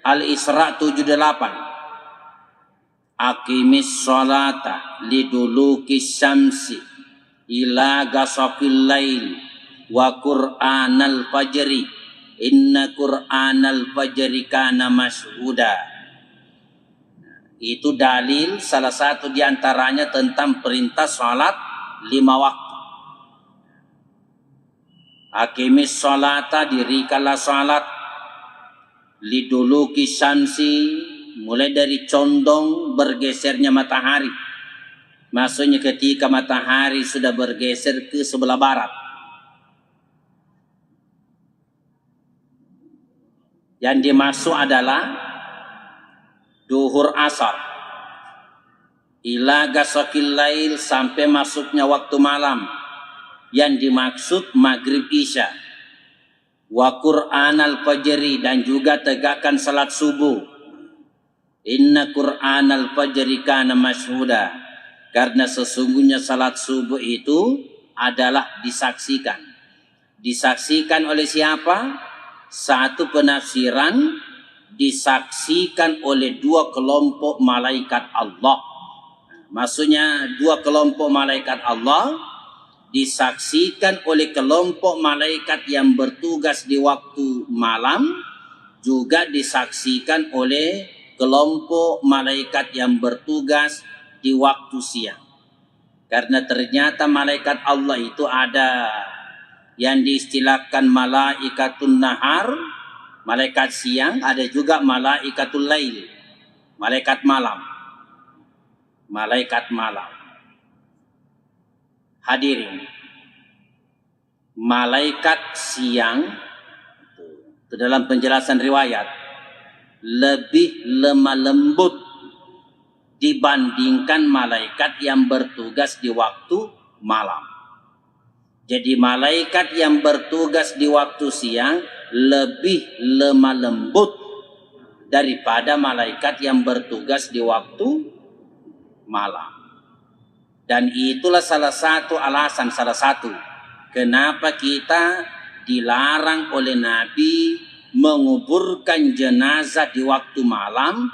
Al-Isra 78. Aqimis salata liduluki syamsi ila gasaqil lail wa qur'anal fajri inna qur'anal fajri kana mashhuda. Itu dalil salah satu diantaranya tentang perintah salat 5 waktu. Aqimis salata, dirikanlah salat liduluki syamsi, mulai dari condong bergesernya matahari. Maksudnya ketika matahari sudah bergeser ke sebelah barat. Yang dimaksud adalah duhur asar. Ila gasaqil lail, sampai masuknya waktu malam. Yang dimaksud maghrib isya. Wa qur'anal fajri, dan juga tegakkan salat subuh. Inna qur'anal fajri kana mashhuda, karena sesungguhnya salat subuh itu adalah disaksikan. Disaksikan oleh siapa? Satu penafsiran, disaksikan oleh 2 kelompok malaikat Allah. Maksudnya 2 kelompok malaikat Allah disaksikan oleh kelompok malaikat yang bertugas di waktu malam, juga disaksikan oleh kelompok malaikat yang bertugas di waktu siang. Karena ternyata malaikat Allah itu ada yang diistilahkan malaikatun nahar, malaikat siang, ada juga malaikatul lail, malaikat malam. Malaikat malam. Hadirin, malaikat siang itu dalam penjelasan riwayat lebih lemah lembut dibandingkan malaikat yang bertugas di waktu malam. Jadi malaikat yang bertugas di waktu siang lebih lemah lembut daripada malaikat yang bertugas di waktu malam. Dan itulah salah satu alasan, kenapa kita dilarang oleh Nabi menguburkan jenazah di waktu malam,